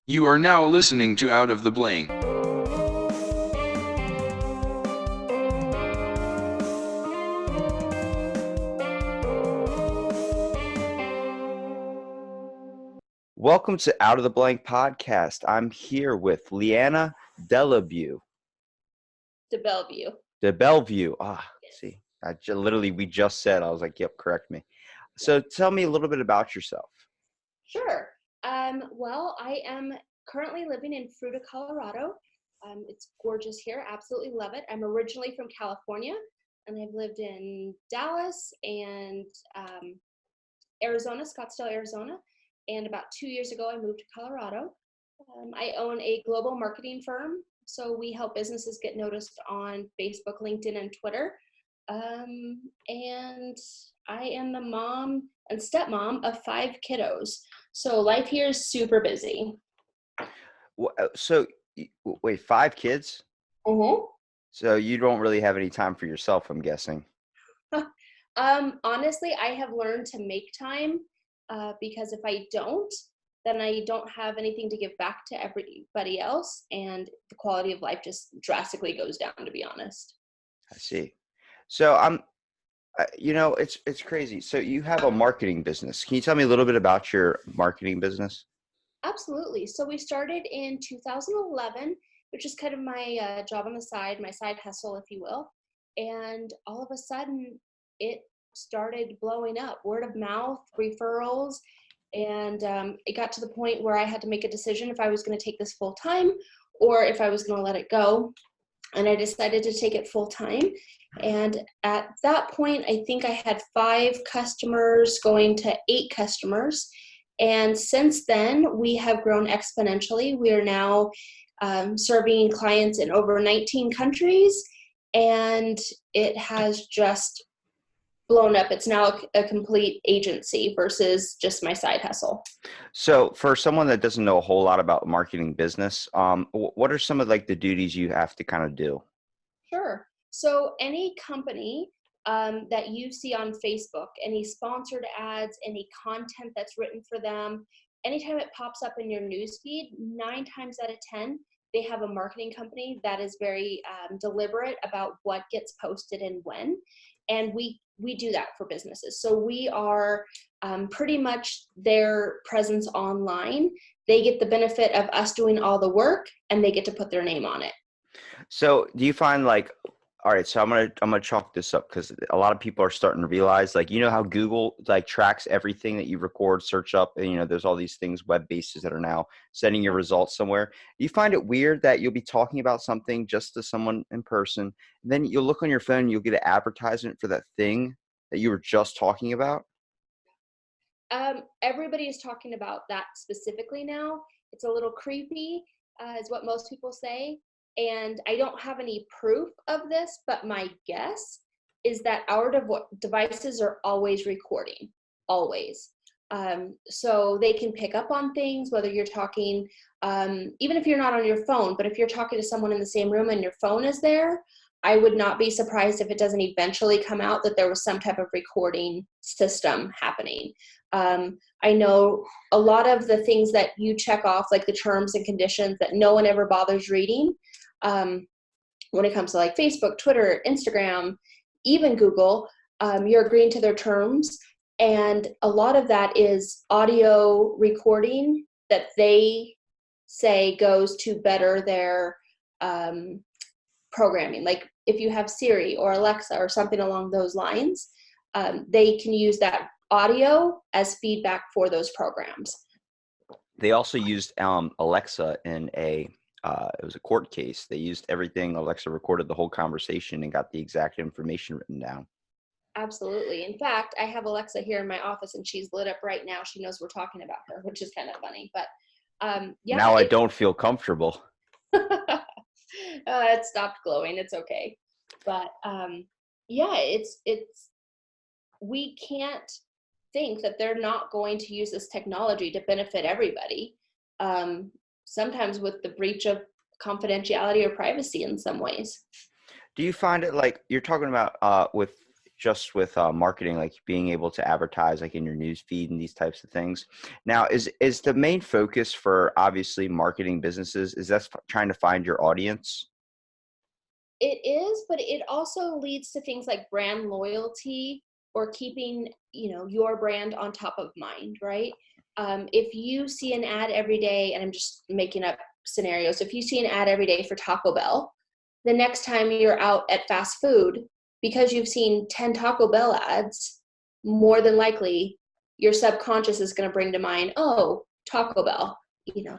You are now listening to Out of the Blank. Welcome to Out of the Blank podcast. I'm here with Leanna DeBellevue. DeBellevue. DeBellevue. See, we just said, I was like, yep, correct me. So tell me a little bit about yourself. Sure. Well, I am currently living in Fruita, Colorado. It's gorgeous here. Absolutely love it. I'm originally from California, and I've lived in Dallas and Arizona, Scottsdale, Arizona. And about 2 years ago, I moved to Colorado. I own a global marketing firm, so we help businesses get noticed on Facebook, LinkedIn, and Twitter. And I am the mom and stepmom of 5 kiddos. So life here is super busy. So, wait, 5 kids? Mm-hmm. So you don't really have any time for yourself, I'm guessing. Honestly, I have learned to make time because if I don't, then I don't have anything to give back to everybody else, and the quality of life just drastically goes down, to be honest. I see. So it's crazy. So you have a marketing business. Can you tell me a little bit about your marketing business? Absolutely. So we started in 2011, which is kind of my job on the side, my side hustle, if you will. And all of a sudden, it started blowing up, word of mouth, referrals. And it got to the point where I had to make a decision if I was going to take this full time or if I was going to let it go. And I decided to take it full time. And at that point, I think I had 5 customers going to 8 customers. And since then, we have grown exponentially. We are now serving clients in over 19 countries, and it has just blown up. It's now a complete agency versus just my side hustle. So for someone that doesn't know a whole lot about marketing business, what are some of like the duties you have to kind of do? Sure. So any company that you see on Facebook, any sponsored ads, any content that's written for them, anytime it pops up in your newsfeed, 9 times out of 10, they have a marketing company that is very deliberate about what gets posted and when. And we do that for businesses. So we are pretty much their presence online. They get the benefit of us doing all the work, and they get to put their name on it. So do you find like, all right, so I'm gonna chalk this up because a lot of people are starting to realize, like, you know how Google like tracks everything that you record, search up, and there's all these things, web bases that are now sending your results somewhere. Do you find it weird that you'll be talking about something just to someone in person, and then you'll look on your phone and you'll get an advertisement for that thing that you were just talking about? Everybody is talking about that specifically now. It's a little creepy, is what most people say. And I don't have any proof of this, but my guess is that our devices are always recording, always. So they can pick up on things, whether you're talking, even if you're not on your phone, but if you're talking to someone in the same room and your phone is there, I would not be surprised if it doesn't eventually come out that there was some type of recording system happening. I know a lot of the things that you check off, like the terms and conditions that no one ever bothers reading, when it comes to like Facebook, Twitter, Instagram, even Google, you're agreeing to their terms. And a lot of that is audio recording that they say goes to better their programming. Like if you have Siri or Alexa or something along those lines, they can use that audio as feedback for those programs. They also used Alexa in it was a court case. They used everything. Alexa recorded the whole conversation and got the exact information written down. Absolutely. In fact, I have Alexa here in my office and she's lit up right now. She knows we're talking about her, which is kind of funny. But yeah. Now I don't feel comfortable. It stopped glowing. It's okay. But yeah, it's we can't think that they're not going to use this technology to benefit everybody. Sometimes with the breach of confidentiality or privacy in some ways. Do you find it like you're talking about with just with marketing, like being able to advertise like in your news feed and these types of things. Now, is the main focus for obviously marketing businesses, is that trying to find your audience? It is, but it also leads to things like brand loyalty or keeping, your brand on top of mind, right? If you see an ad every day, and I'm just making up scenarios, if you see an ad every day for Taco Bell, the next time you're out at fast food, because you've seen 10 Taco Bell ads, more than likely your subconscious is going to bring to mind, oh, Taco Bell,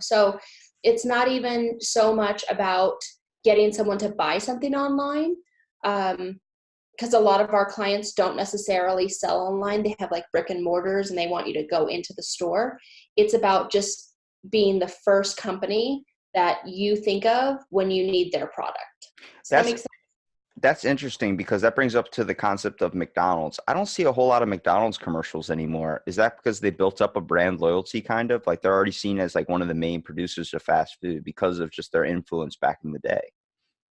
so it's not even so much about getting someone to buy something online. Because a lot of our clients don't necessarily sell online. They have like brick and mortars and they want you to go into the store. It's about just being the first company that you think of when you need their product. So that That's makes sense. That's interesting because that brings up to the concept of McDonald's. I don't see a whole lot of McDonald's commercials anymore. Is that because they built up a brand loyalty kind of? Like they're already seen as like one of the main producers of fast food because of just their influence back in the day?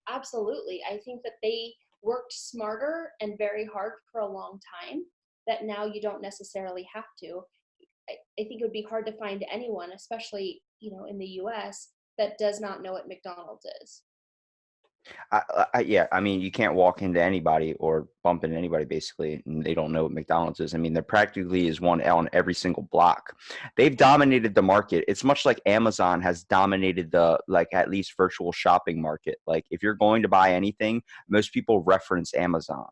Absolutely. I think that they worked smarter and very hard for a long time that now you don't necessarily have to. I think it would be hard to find anyone, especially, in the US, that does not know what McDonald's is. Yeah, I mean, you can't walk into anybody or bump into anybody basically, and they don't know what McDonald's is. I mean, there practically is one on every single block. They've dominated the market. It's much like Amazon has dominated the, like, at least virtual shopping market. Like, if you're going to buy anything, most people reference Amazon.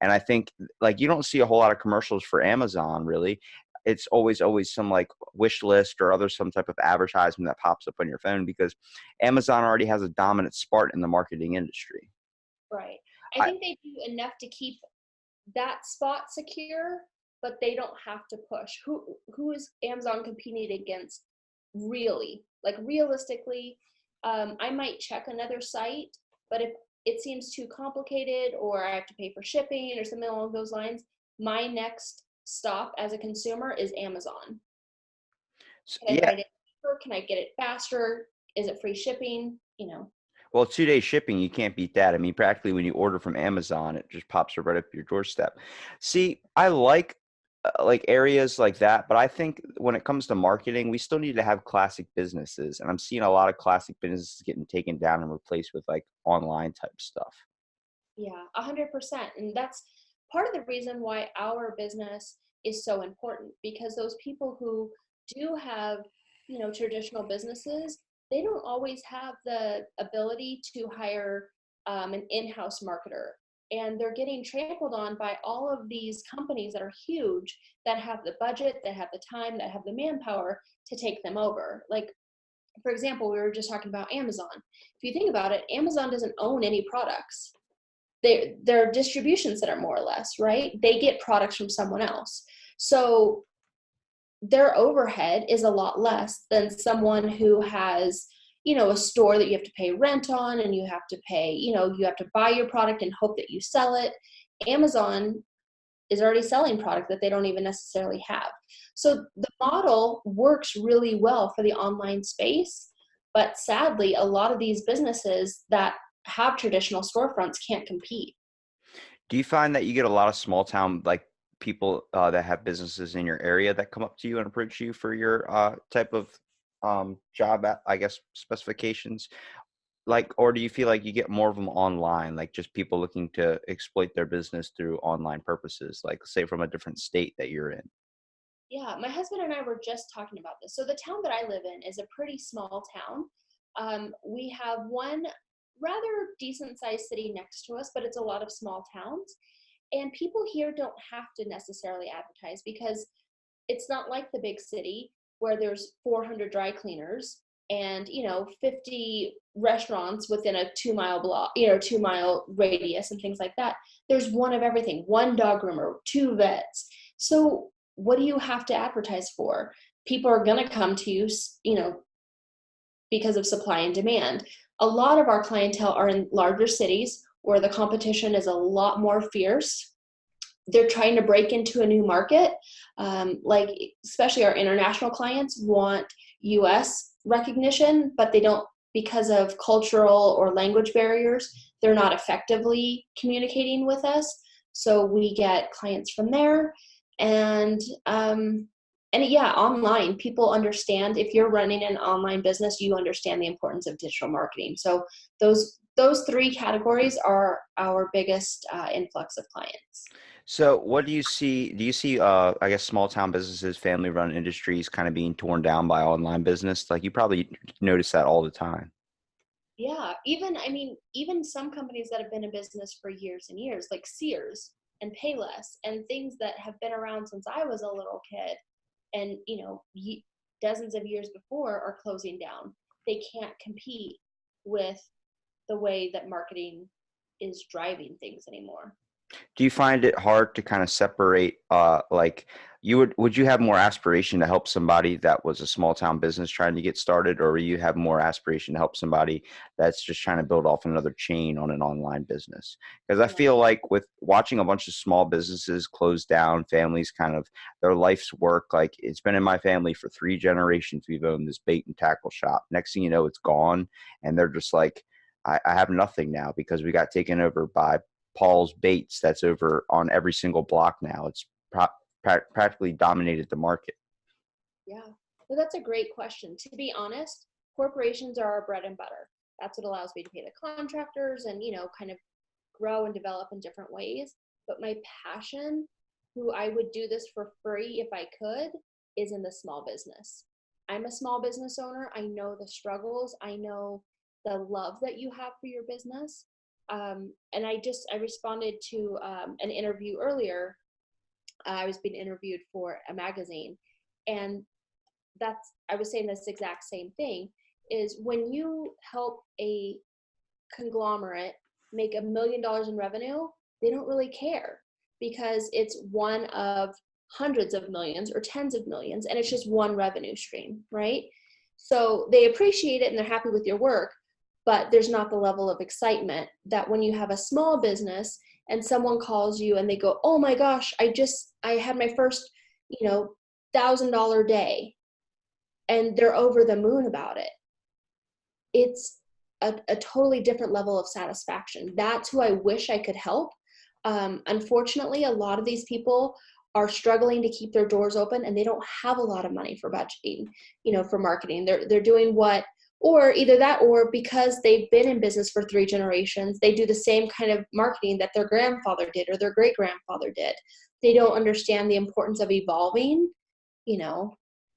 And I think, like, you don't see a whole lot of commercials for Amazon really. It's always some like wish list or other some type of advertisement that pops up on your phone because Amazon already has a dominant spot in the marketing industry. Right. I I, think they do enough to keep that spot secure, but they don't have to push. Who is Amazon competing against really? Like realistically, I might check another site, but if it seems too complicated or I have to pay for shipping or something along those lines, my next stop as a consumer is Amazon. Can I yeah, find it cheaper? Can I get it faster? Is it free shipping? well, 2 day shipping, you can't beat that. I mean, practically when you order from Amazon, it just pops right up your doorstep. See, I like areas like that, but I think when it comes to marketing, we still need to have classic businesses, and I'm seeing a lot of classic businesses getting taken down and replaced with like online type stuff. Yeah, 100%. And that's part of the reason why our business is so important, because those people who do have, traditional businesses, they don't always have the ability to hire an in-house marketer. And they're getting trampled on by all of these companies that are huge, that have the budget, that have the time, that have the manpower to take them over. Like, for example, we were just talking about Amazon. If you think about it, Amazon doesn't own any products. They're distribution center, more or less, right? They get products from someone else. So their overhead is a lot less than someone who has, a store that you have to pay rent on, and you have to pay, you have to buy your product and hope that you sell it. Amazon is already selling product that they don't even necessarily have. So the model works really well for the online space, but sadly, a lot of these businesses that have traditional storefronts can't compete. Do you find that you get a lot of small town like people that have businesses in your area that come up to you and approach you for your type of job, I guess, specifications? Like, or do you feel like you get more of them online, like just people looking to exploit their business through online purposes, like say from a different state that you're in? Yeah, my husband and I were just talking about this. So the town that I live in is a pretty small town. We have one rather decent sized city next to us, but it's a lot of small towns. And people here don't have to necessarily advertise, because it's not like the big city where there's 400 dry cleaners and 50 restaurants within a 2 mile block, 2 mile radius and things like that. There's one of everything: one dog groomer, two vets. So what do you have to advertise for? People are going to come to you, because of supply and demand. A lot of our clientele are in larger cities where the competition is a lot more fierce. They're trying to break into a new market. Like, especially our international clients want US recognition, but they don't, because of cultural or language barriers, they're not effectively communicating with us. So we get clients from there, and yeah, online, people understand. If you're running an online business, you understand the importance of digital marketing. So those three categories are our biggest influx of clients. So what do you see? Do you see, I guess, small town businesses, family run industries kind of being torn down by online business? Like you probably notice that all the time. Yeah, even some companies that have been in business for years and years, like Sears and Payless and things that have been around since I was a little kid, and dozens of years before, are closing down. They can't compete with the way that marketing is driving things anymore. Do you find it hard to kind of separate, like would you have more aspiration to help somebody that was a small town business trying to get started, or you have more aspiration to help somebody that's just trying to build off another chain on an online business? Because I Yeah. feel like with watching a bunch of small businesses close down, families kind of their life's work, like it's been in my family for 3 generations. We've owned this bait and tackle shop. Next thing you know, it's gone, and they're just like, I have nothing now because we got taken over by Paul's Baits that's over on every single block now. It's practically dominated the market. Yeah. Well, that's a great question. To be honest, corporations are our bread and butter. That's what allows me to pay the contractors and, kind of grow and develop in different ways. But my passion, who I would do this for free if I could, is in the small business. I'm a small business owner. I know the struggles. I know the love that you have for your business. And I responded to an interview earlier. I was being interviewed for a magazine, and I was saying this exact same thing, is when you help a conglomerate make $1 million in revenue, they don't really care because it's one of hundreds of millions or tens of millions, and it's just one revenue stream, right? So they appreciate it and they're happy with your work, but there's not the level of excitement that when you have a small business and someone calls you and they go, oh my gosh, I had my first, $1,000 day, and they're over the moon about it. It's a totally different level of satisfaction. That's who I wish I could help. Unfortunately, a lot of these people are struggling to keep their doors open, and they don't have a lot of money for budgeting, for marketing. They're doing or either that, or because they've been in business for 3 generations, they do the same kind of marketing that their grandfather did or their great grandfather did. They don't understand the importance of evolving,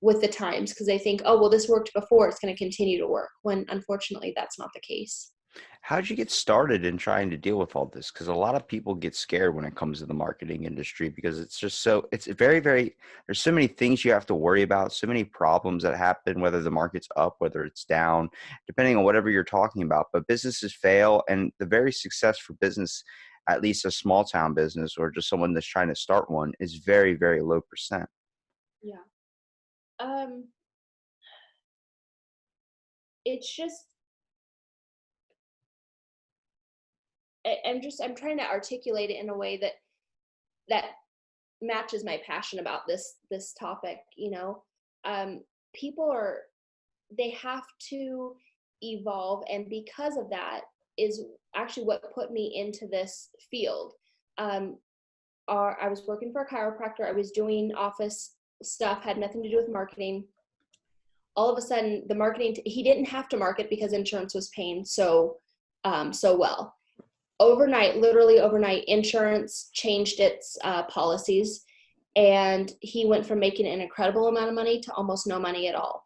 with the times, because they think, oh, well, this worked before, it's going to continue to work, when unfortunately that's not the case. How'd you get started in trying to deal with all this? Because a lot of people get scared when it comes to the marketing industry because it's just it's very, very, there's so many things you have to worry about, so many problems that happen, whether the market's up, whether it's down, depending on whatever you're talking about. But businesses fail, and the very success for business, at least a small town business or just someone that's trying to start one, is very, very low percent. Yeah. It's just, I'm trying to articulate it in a way that matches my passion about this topic. People they have to evolve, and because of that is actually what put me into this field. I was working for a chiropractor. I was doing office stuff, had nothing to do with marketing. All of a sudden, the marketing, he didn't have to market because insurance was paying so well. Literally overnight, insurance changed its policies, and he went from making an incredible amount of money to almost no money at all.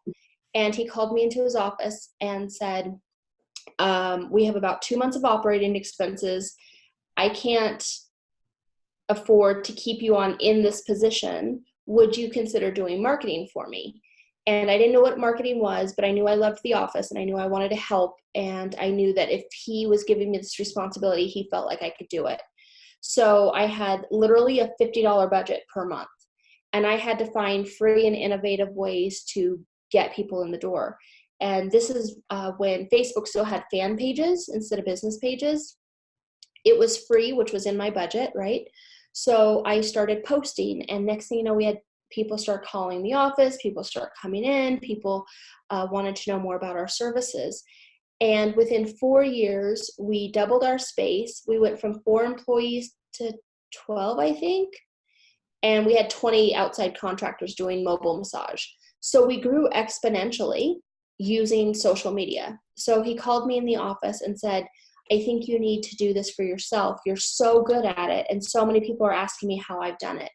And he called me into his office and said, we have about 2 months of operating expenses. I can't afford to keep you in this position. Would you consider doing marketing for me? And I didn't know what marketing was, but I knew I loved the office and I knew I wanted to help. And I knew that if he was giving me this responsibility, he felt like I could do it. So I had literally a $50 budget per month, and I had to find free and innovative ways to get people in the door. And this is when Facebook still had fan pages instead of business pages. It was free, which was in my budget, right? So I started posting, and next thing you know, we had people start calling the office, people start coming in, people wanted to know more about our services. And within 4 years, we doubled our space. We went from 4 employees to 12, I think. And we had 20 outside contractors doing mobile massage. So we grew exponentially using social media. So he called me in the office and said, I think you need to do this for yourself. You're so good at it. And so many people are asking me how I've done it.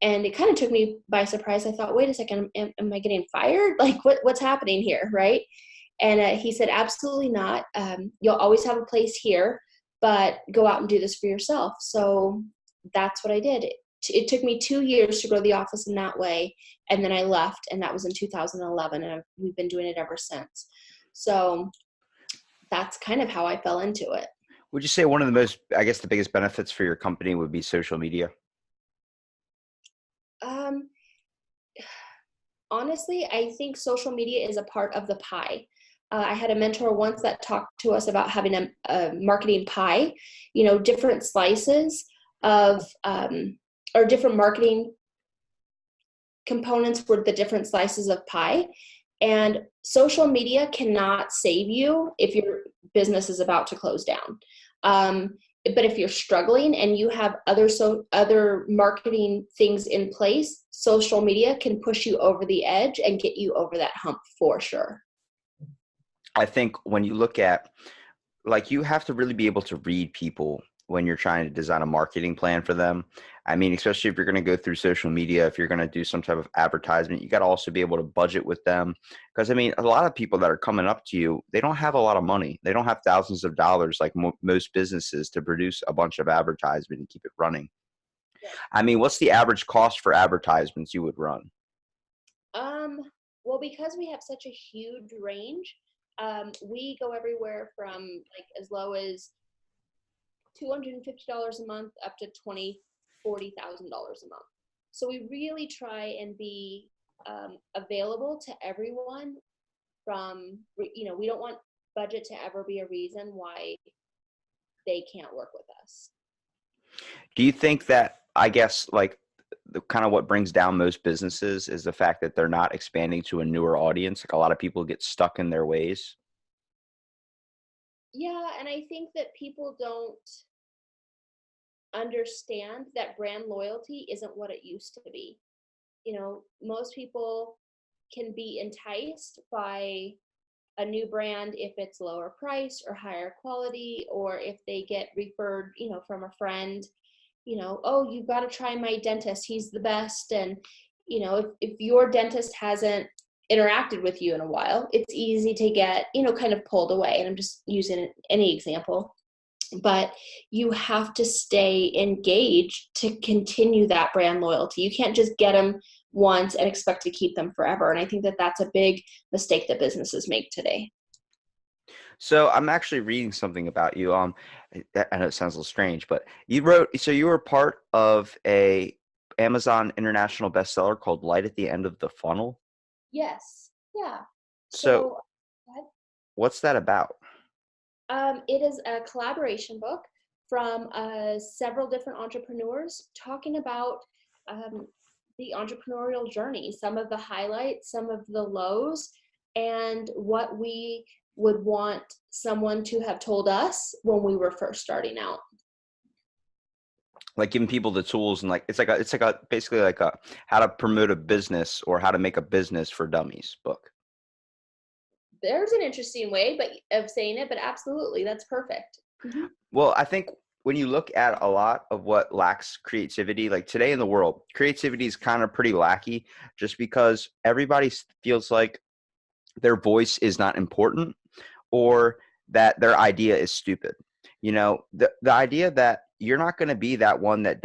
And it kind of took me by surprise. I thought, wait a second, am I getting fired? Like what's happening here, right? And he said, absolutely not. You'll always have a place here, but go out and do this for yourself. So that's what I did. It took me 2 years to grow the office in that way. And then I left, and that was in 2011. And we've been doing it ever since. So that's kind of how I fell into it. Would you say one of the most, I guess the biggest benefits for your company would be social media? Honestly, I think social media is a part of the pie. I had a mentor once that talked to us about having a marketing pie, different slices of, or different marketing components for the different slices of pie. And social media cannot save you if your business is about to close down. But if you're struggling and you have other marketing things in place, social media can push you over the edge and get you over that hump for sure. I think when you look at, like, you have to really be able to read people when you're trying to design a marketing plan for them. I mean, especially if you're going to go through social media, if you're going to do some type of advertisement, you got to also be able to budget with them. Because, I mean, a lot of people that are coming up to you, they don't have a lot of money. They don't have thousands of dollars like most businesses to produce a bunch of advertisement and keep it running. I mean, what's the average cost for advertisements you would run? Well, because we have such a huge range, we go everywhere from like as low as $250 a month up to $40,000 a month. So we really try and be available to everyone. We don't want budget to ever be a reason why they can't work with us. Do you think that, I guess, like, the kind of what brings down most businesses is the fact that they're not expanding to a newer audience? Like, a lot of people get stuck in their ways. Yeah, and I think that people don't understand that brand loyalty isn't what it used to be. Most people can be enticed by a new brand if it's lower price or higher quality, or if they get referred, from a friend, oh, you've got to try my dentist. He's the best. And, if your dentist hasn't interacted with you in a while, it's easy to get, kind of pulled away. And I'm just using any example. But you have to stay engaged to continue that brand loyalty. You can't just get them once and expect to keep them forever. And I think that that's a big mistake that businesses make today. So I'm actually reading something about you. I know it sounds a little strange, but you were part of a Amazon international bestseller called Light at the End of the Funnel. Yes. Yeah. So what's that about? It is a collaboration book from several different entrepreneurs talking about the entrepreneurial journey, some of the highlights, some of the lows, and what we would want someone to have told us when we were first starting out. Like giving people the tools, and it's basically like a how to promote a business or how to make a business for dummies book. There's an interesting way of saying it, but absolutely, that's perfect. Mm-hmm. Well, I think when you look at a lot of what lacks creativity, like today in the world, creativity is kind of pretty lackey just because everybody feels like their voice is not important or that their idea is stupid. The idea that you're not going to be that one that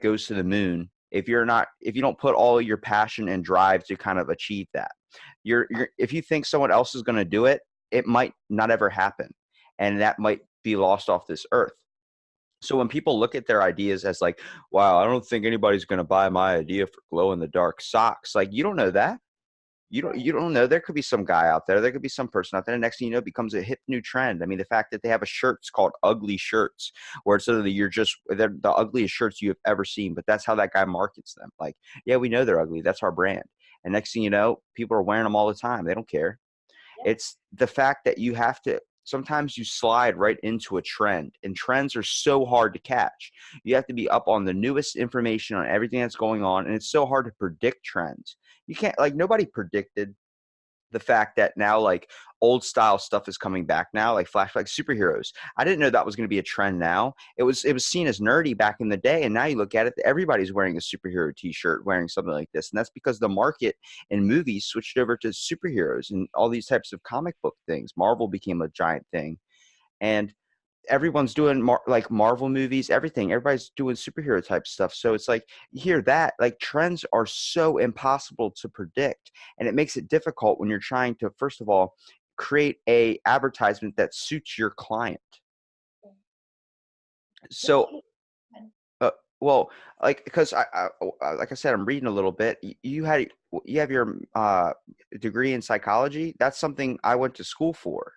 goes to the moon if you don't put all your passion and drive to kind of achieve that. If you think someone else is going to do it, it might not ever happen. And that might be lost off this earth. So when people look at their ideas as like, wow, I don't think anybody's going to buy my idea for glow in the dark socks. Like, you don't know that. You don't know. There could be some guy out there. There could be some person out there. Next thing you know, it becomes a hip new trend. I mean, the fact that they have a shirt, it's called ugly shirts, where it's literally they're the ugliest shirts you have ever seen. But that's how that guy markets them. Like, yeah, we know they're ugly. That's our brand. And next thing you know, people are wearing them all the time. They don't care. Yeah. It's the fact that you have to sometimes you slide right into a trend, and trends are so hard to catch. You have to be up on the newest information on everything that's going on, and it's so hard to predict trends. You can't, like, nobody predicted the fact that now, like, old style stuff is coming back now, like flashback superheroes. I didn't know that was going to be a trend now. It was seen as nerdy back in the day, and now you look at it, everybody's wearing a superhero t-shirt, wearing something like this. And that's because the market in movies switched over to superheroes and all these types of comic book things. Marvel became a giant thing. And everyone's doing like Marvel movies, everything. Everybody's doing superhero type stuff. So it's like you hear that, like, trends are so impossible to predict, and it makes it difficult when you're trying to, first of all, create a advertisement that suits your client. So, uh, well, like, because like I said, I'm reading a little bit. You have your degree in psychology. That's something I went to school for.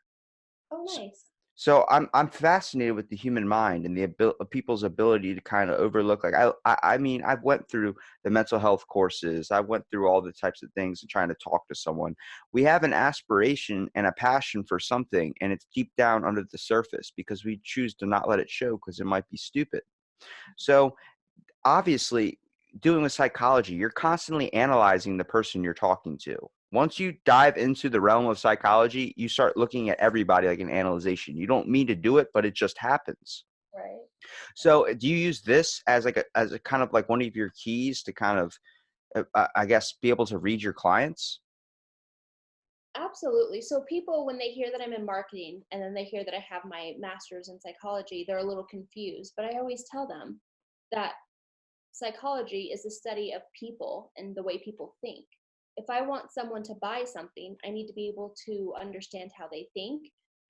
Oh, nice. So I'm fascinated with the human mind and the people's ability to kind of overlook. Like, I mean, I've went through the mental health courses. I went through all the types of things and trying to talk to someone. We have an aspiration and a passion for something, and it's deep down under the surface because we choose to not let it show because it might be stupid. So obviously, doing with psychology, you're constantly analyzing the person you're talking to. Once you dive into the realm of psychology, you start looking at everybody like an analyzation. You don't mean to do it, but it just happens. Right. So do you use this as as a kind of like one of your keys to kind of, I guess, be able to read your clients? Absolutely. So people, when they hear that I'm in marketing and then they hear that I have my master's in psychology, they're a little confused. But I always tell them that psychology is the study of people and the way people think. If I want someone to buy something, I need to be able to understand how they think,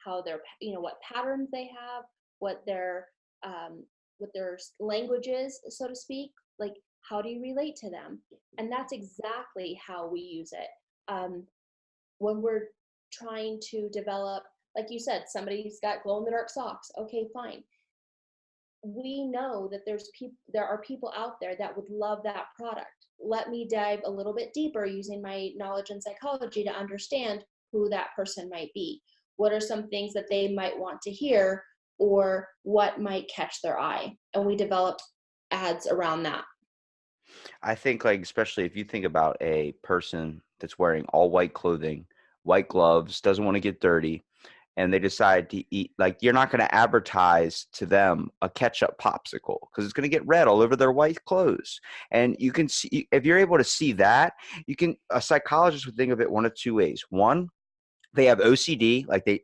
how their, what patterns they have, what their um, what their language is, so to speak. Like, how do you relate to them? And that's exactly how we use it. When we're trying to develop, like you said, somebody's got glow in the dark socks. Okay, fine. We know that there are people out there that would love that product. Let me dive a little bit deeper using my knowledge in psychology to understand who that person might be. What are some things that they might want to hear, or what might catch their eye? And we develop ads around that. I think, like, especially if you think about a person that's wearing all white clothing, white gloves, doesn't want to get dirty, and they decide to eat, like, you're not going to advertise to them a ketchup popsicle because it's going to get red all over their white clothes. And you can see, if you're able to see that, a psychologist would think of it one of two ways. One, they have OCD, like they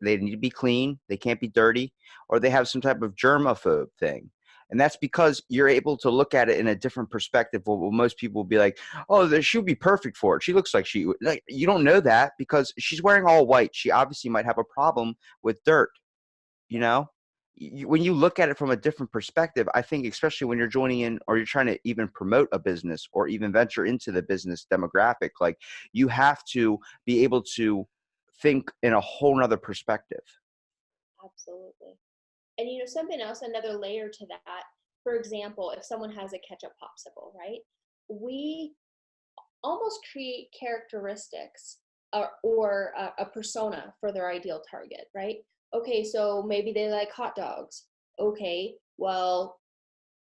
need to be clean, they can't be dirty, or they have some type of germaphobe thing. And that's because you're able to look at it in a different perspective. Well, most people will be like, "Oh, she'll be perfect for it. She looks like she." Like, you don't know that because she's wearing all white. She obviously might have a problem with dirt. You know, when you look at it from a different perspective, I think, especially when you're joining in or you're trying to even promote a business or even venture into the business demographic, like, you have to be able to think in a whole nother perspective. Absolutely. And something else, another layer to that, for example, if someone has a ketchup popsicle, right? We almost create characteristics, or a persona for their ideal target, right? Okay, so maybe they like hot dogs. Okay, well,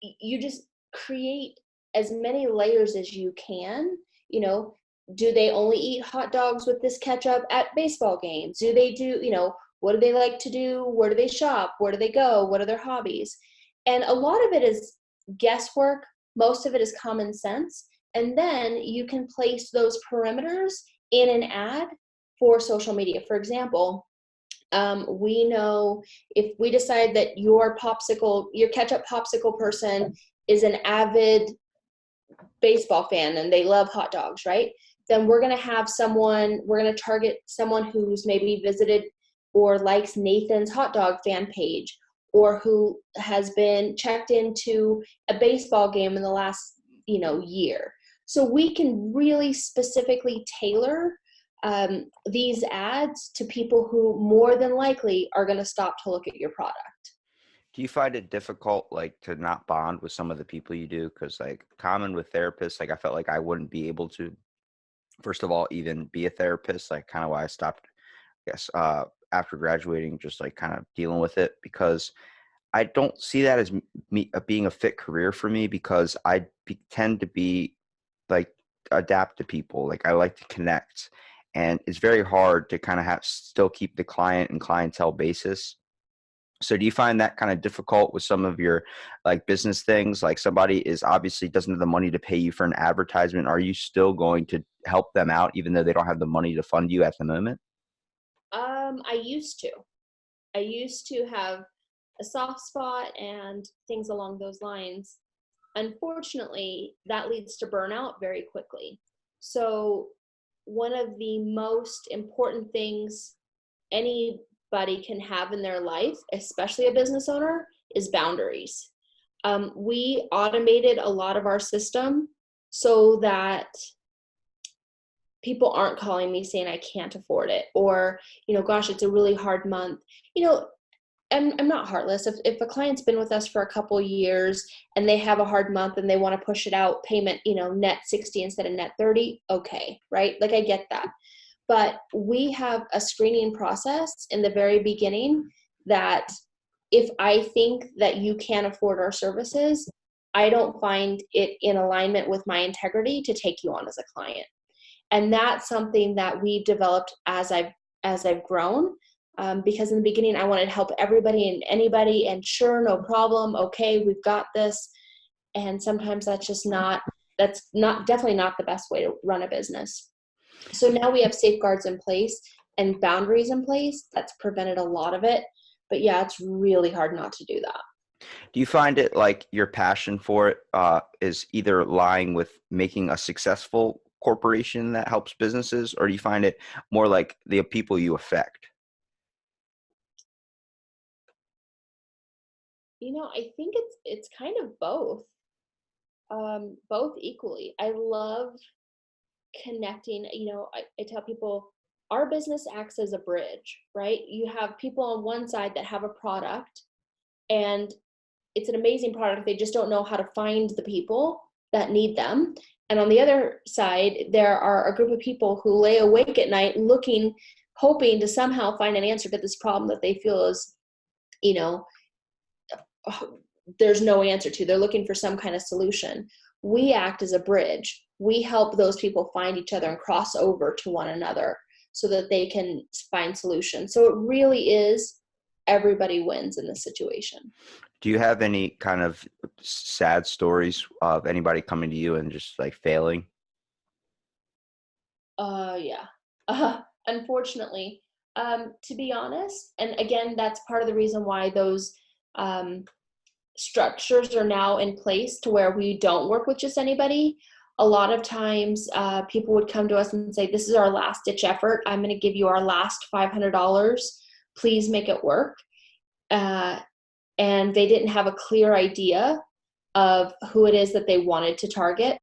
you just create as many layers as you can. You know, do they only eat hot dogs with this ketchup at baseball games? Do they do, what do they like to do? Where do they shop? Where do they go? What are their hobbies? And a lot of it is guesswork. Most of it is common sense. And then you can place those perimeters in an ad for social media. For example, we know if we decide that your ketchup popsicle person is an avid baseball fan and they love hot dogs, right? Then we're going to target someone who's maybe visited or likes Nathan's hot dog fan page, or who has been checked into a baseball game in the last, year. So we can really specifically tailor these ads to people who more than likely are going to stop to look at your product. Do you find it difficult, like, to not bond with some of the people you do? Because, like, common with therapists, like, I felt like I wouldn't be able to, first of all, even be a therapist, like, kind of why I stopped guess, after graduating, just like kind of dealing with it, because I don't see that as me being a fit career for me, because tend to be like adapt to people. Like I like to connect, and it's very hard to kind of have still keep the client and clientele basis. So do you find that kind of difficult with some of your like business things? Like somebody is obviously doesn't have the money to pay you for an advertisement. Are you still going to help them out even though they don't have the money to fund you at the moment? I used to. I used to have a soft spot and things along those lines. Unfortunately, that leads to burnout very quickly. So, one of the most important things anybody can have in their life, especially a business owner, is boundaries. We automated a lot of our system so that people aren't calling me saying I can't afford it, or, gosh, it's a really hard month. I'm not heartless. If a client's been with us for a couple years and they have a hard month and they want to push it out payment, net 60 instead of net 30, okay, right? Like I get that. But we have a screening process in the very beginning that if I think that you can't afford our services, I don't find it in alignment with my integrity to take you on as a client. And that's something that we've developed as I've grown. Because in the beginning I wanted to help everybody and anybody, and sure, no problem, okay, we've got this. And sometimes that's definitely not the best way to run a business. So now we have safeguards in place and boundaries in place that's prevented a lot of it. But yeah, it's really hard not to do that. Do you find it like your passion for it is either lying with making a successful corporation that helps businesses, or do you find it more like the people you affect? I think it's kind of both equally. I love connecting. I tell people our business acts as a bridge, right? You have people on one side that have a product, and it's an amazing product. They just don't know how to find the people that need them. And on the other side, there are a group of people who lay awake at night looking, hoping to somehow find an answer to this problem that they feel is, you know, there's no answer to. They're looking for some kind of solution. We act as a bridge. We help those people find each other and cross over to one another so that they can find solutions. So it really is everybody wins in this situation. Do you have any kind of sad stories of anybody coming to you and just like failing? Yeah. Unfortunately, to be honest, and again, that's part of the reason why those um, structures are now in place to where we don't work with just anybody. A lot of times people would come to us and say, this is our last ditch effort. I'm going to give you our last $500. Please make it work. And they didn't have a clear idea of who it is that they wanted to target.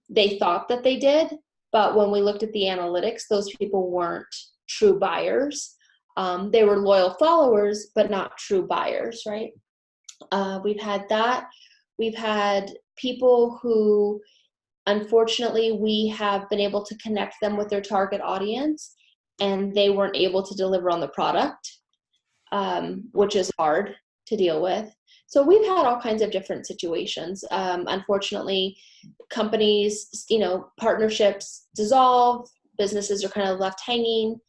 They thought that they did, but when we looked at the analytics, those people weren't true buyers. They were loyal followers, but not true buyers, right? We've had that. We've had people who, unfortunately, we have been able to connect them with their target audience, and they weren't able to deliver on the product, which is hard to deal with. So we've had all kinds of different situations. Unfortunately, companies, partnerships dissolve, businesses are kind of left hanging,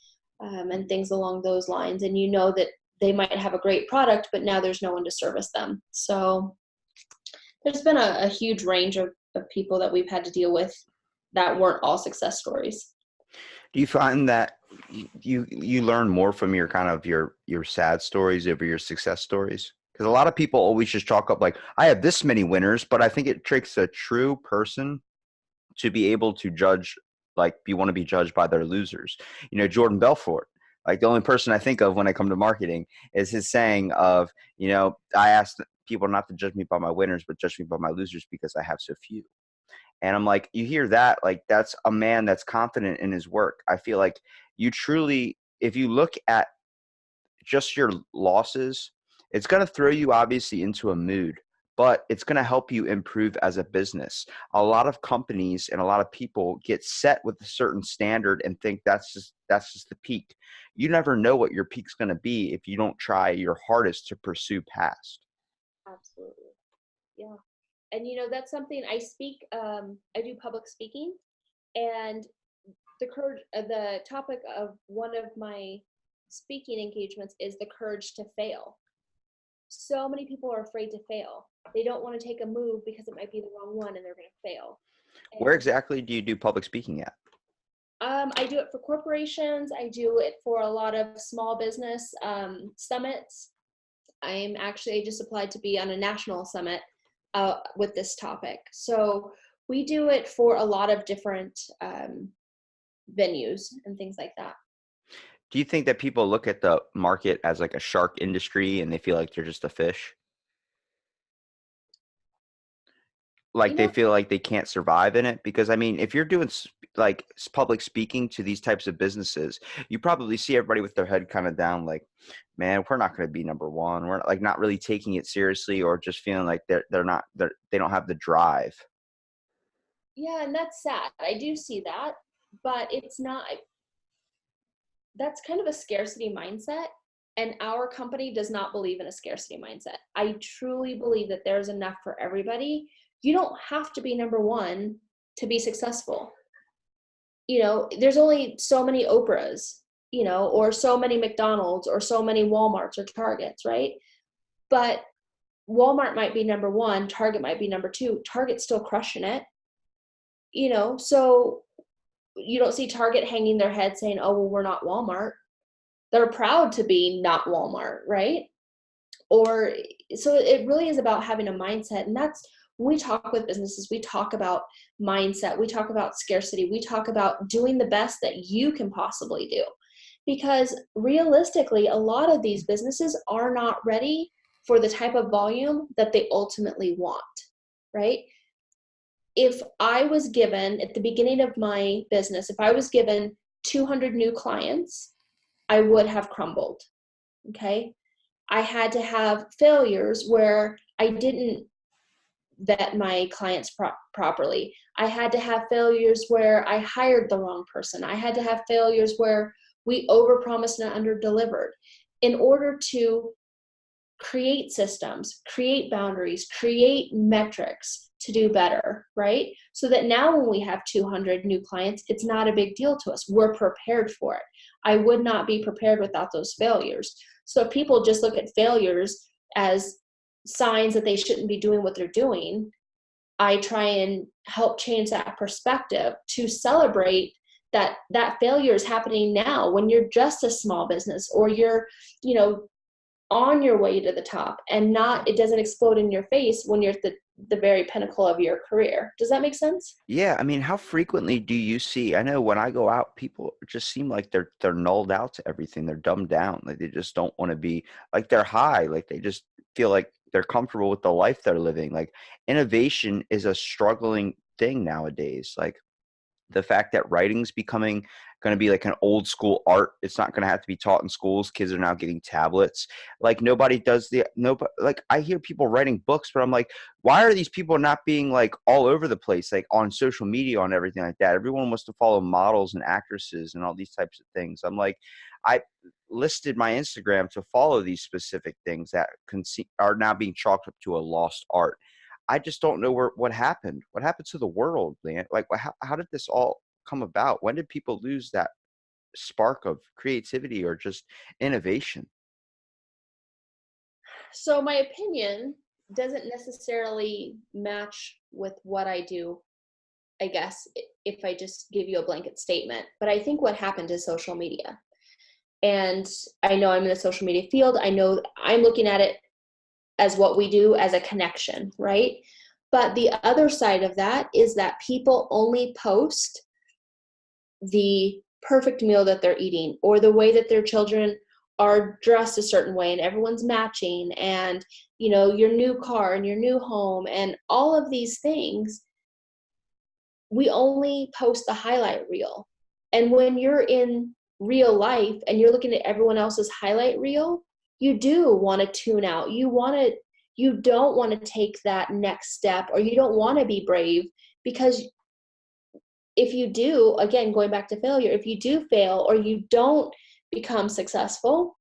and things along those lines. And that they might have a great product, but now there's no one to service them. So there's been a huge range of people that we've had to deal with that weren't all success stories. Do you find that you learn more from your kind of your sad stories over your success stories? Because a lot of people always just chalk up like, I have this many winners, but I think it takes a true person to be able to judge, like you want to be judged by their losers. Jordan Belfort, like the only person I think of when I come to marketing is his saying of, I ask people not to judge me by my winners, but judge me by my losers because I have so few. And I'm like, you hear that, like that's a man that's confident in his work. I feel like you truly, if you look at just your losses, it's going to throw you obviously into a mood. but it's going to help you improve as a business. A lot of companies and a lot of people get set with a certain standard and think that's just the peak. You never know what your peak's going to be if you don't try your hardest to pursue past. Absolutely. Yeah. And that's something I speak, I do public speaking, and the topic of one of my speaking engagements is the courage to fail. So many people are afraid to fail. They don't want to take a move because it might be the wrong one and they're going to fail. Where And exactly do you do public speaking at? I do it for corporations. I do it for a lot of small business summits. I just applied to be on a national summit with this topic. So we do it for a lot of different venues and things like that. Do you think that people look at the market as like a shark industry and they feel like they're just a fish? You Like they know, feel like they can't survive in it? Because I mean, if you're doing public speaking to these types of businesses, you probably see everybody with their head kind of down, like, man, we're not going to be number one. We're like not really taking it seriously, or just feeling like they don't have the drive. yeah, and that's sad. I do see that, but that's kind of a scarcity mindset. And our company does not believe in a scarcity mindset. I truly believe that there's enough for everybody. You don't have to be number one to be successful. There's only so many Oprahs, or so many McDonald's, or so many Walmarts or Targets, right? But Walmart might be number one, Target might be number two, Target's still crushing it, so you don't see Target hanging their head saying, oh, well, we're not Walmart. They're proud to be not Walmart, right? Or so it really is about having a mindset. And that's when we talk with businesses, we talk about mindset, we talk about scarcity, we talk about doing the best that you can possibly do. Because realistically, a lot of these businesses are not ready for the type of volume that they ultimately want, right? If I was given at the beginning of my business, if I was given 200 new clients, I would have crumbled. Okay. I had to have failures where I didn't vet my clients properly. I had to have failures where I hired the wrong person. I had to have failures where we overpromised and underdelivered in order to create systems, create boundaries, create metrics to do better, right? So that now when we have 200 new clients, it's not a big deal to us. We're prepared for it. I would not be prepared without those failures. So if people just look at failures as signs that they shouldn't be doing what they're doing, I try and help change that perspective to celebrate that failure is happening now when you're just a small business, or you're, on your way to the top, and not, it doesn't explode in your face when you're at the very pinnacle of your career. Does that make sense? Yeah, I mean, how frequently do you see? I know when I go out, people just seem like they're nulled out to everything. They're dumbed down. Like they just don't want to be, like they're high. Like they just feel like they're comfortable with the life they're living. Like innovation is a struggling thing nowadays. Like the fact that writing's becoming going to be like an old school art. It's not going to have to be taught in schools. Kids are now getting tablets. Like nobody, like I hear people writing books, but I'm like, why are these people not being like all over the place, like on social media, on everything like that? Everyone wants to follow models and actresses and all these types of things. I'm like, I listed my Instagram to follow these specific things that are now being chalked up to a lost art. I just don't know what happened. What happened to the world, man? Like, how did this all come about? When did people lose that spark of creativity or just innovation? So my opinion doesn't necessarily match with what I do, I guess, if I just give you a blanket statement. But I think what happened is social media. And I know I'm in the social media field. I know I'm looking at it as what we do as a connection, right? But the other side of that is that people only post the perfect meal that they're eating, or the way that their children are dressed a certain way and everyone's matching, and your new car and your new home and all of these things. We only post the highlight reel. And when you're in real life and you're looking at everyone else's highlight reel, you do want to tune out. You want to you don't want to take that next step, or you don't want to be brave, because if you do, again, going back to failure, if you do fail or you don't become successful,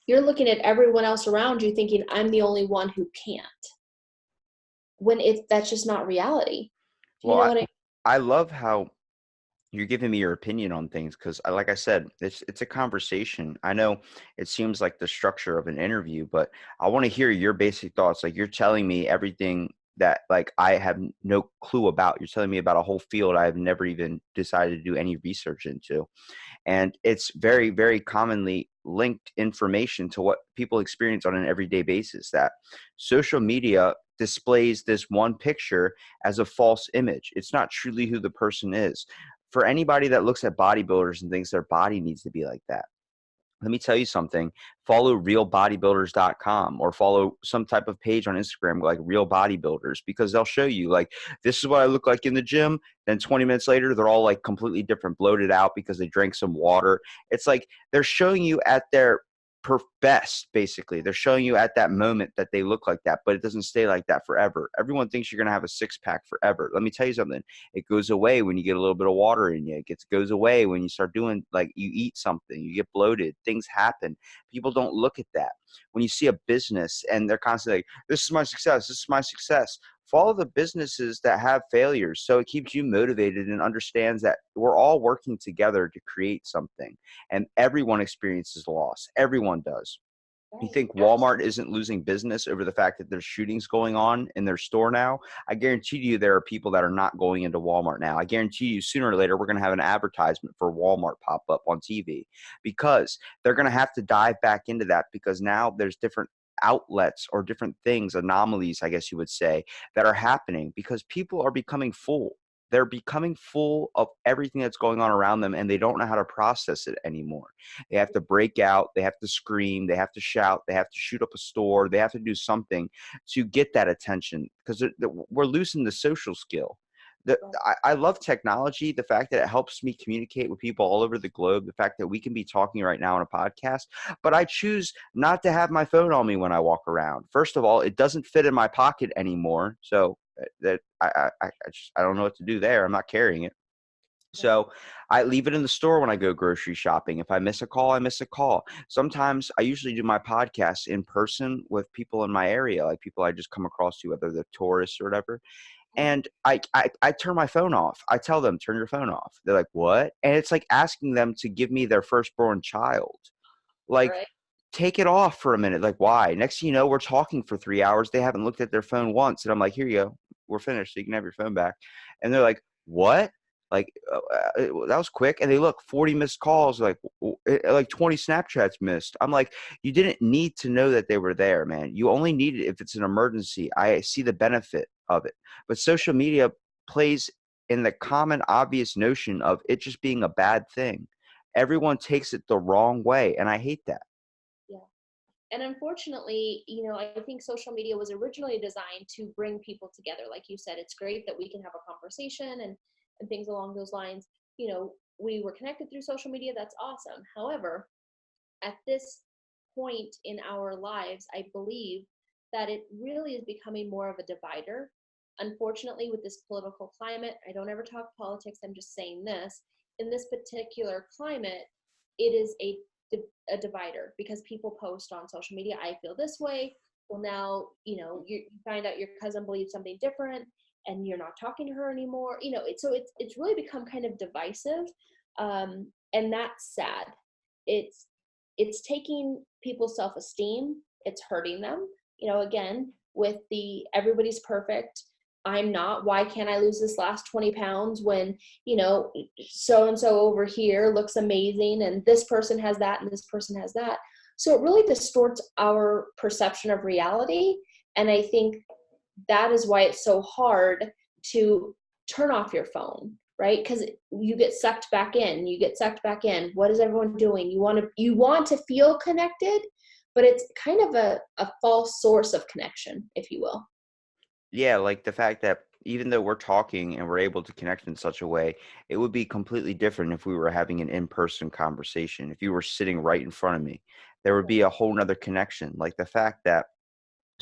you're looking at everyone else around you thinking, I'm the only one who can't. When that's just not reality. You Well, know what I mean? I love how you're giving me your opinion on things, because like I said, it's a conversation. I know it seems like the structure of an interview, but I want to hear your basic thoughts. Like, you're telling me everything that like I have no clue about. You're telling me about a whole field I have never even decided to do any research into. And it's very, very commonly linked information to what people experience on an everyday basis, that social media displays this one picture as a false image. It's not truly who the person is. For anybody that looks at bodybuilders and thinks their body needs to be like that, let me tell you something. Follow realbodybuilders.com, or follow some type of page on Instagram like Real Bodybuilders, because they'll show you like, this is what I look like in the gym. Then 20 minutes later, they're all like completely different, bloated out because they drank some water. It's like they're showing you at their best, basically. They're showing you at that moment that they look like that, but it doesn't stay like that forever. Everyone thinks you're going to have a six pack forever. Let me tell you something. It goes away when you get a little bit of water in you. It goes away when you start doing, like, you eat something, you get bloated, things happen. People don't look at that. When you see a business and they're constantly like, this is my success, this is my success. Follow the businesses that have failures, so it keeps you motivated and understands that we're all working together to create something, and everyone experiences loss. Everyone does. You Right. think Walmart isn't losing business over the fact that there's shootings going on in their store now? I guarantee you there are people that are not going into Walmart now. I guarantee you sooner or later we're going to have an advertisement for Walmart pop up on TV, because they're going to have to dive back into that, because now there's different outlets or different things, anomalies, I guess you would say, that are happening because people are becoming full. They're becoming full of everything that's going on around them, and they don't know how to process it anymore. They have to break out. They have to scream. They have to shout. They have to shoot up a store. They have to do something to get that attention, because we're losing the social skill. I love technology, the fact that it helps me communicate with people all over the globe, the fact that we can be talking right now on a podcast, but I choose not to have my phone on me when I walk around. First of all, it doesn't fit in my pocket anymore. So that I don't know what to do there. I'm not carrying it. So I leave it in the store when I go grocery shopping. If I miss a call, I miss a call. Sometimes I usually do my podcasts in person with people in my area, like people I just come across to, whether they're tourists or whatever. And I turn my phone off. I tell them, turn your phone off. They're like, what? And it's like asking them to give me their firstborn child. Like, Right. take it off for a minute. Like, why? Next thing you know, we're talking for 3 hours. They haven't looked at their phone once. And I'm like, here you go. We're finished. So you can have your phone back. And they're like, what? Like, that was quick. And they look, 40 missed calls, like 20 Snapchats missed. I'm like, you didn't need to know that they were there, man. You only need it if it's an emergency. I see the benefit of it. But social media plays in the common, obvious notion of it just being a bad thing. Everyone takes it the wrong way, and I hate that. Yeah. And unfortunately, I think social media was originally designed to bring people together. Like you said, it's great that we can have a conversation and things along those lines. We were connected through social media. That's awesome. However, at this point in our lives, I believe that it really is becoming more of a divider. Unfortunately, with this political climate, I don't ever talk politics. I'm just saying this. In this particular climate, it is a divider, because people post on social media, I feel this way. Well, now, you find out your cousin believes something different and you're not talking to her anymore. It's really become kind of divisive. And that's sad. It's taking people's self-esteem. It's hurting them. Again, with the everybody's perfect, I'm not. Why can't I lose this last 20 pounds when, so and so over here looks amazing and this person has that and this person has that. So it really distorts our perception of reality. And I think that is why it's so hard to turn off your phone, right? Because you get sucked back in. What is everyone doing? You want to feel connected, but it's kind of a false source of connection, if you will. Yeah, like the fact that even though we're talking and we're able to connect in such a way, it would be completely different if we were having an in-person conversation. If you were sitting right in front of me, there would be a whole nother connection. Like the fact that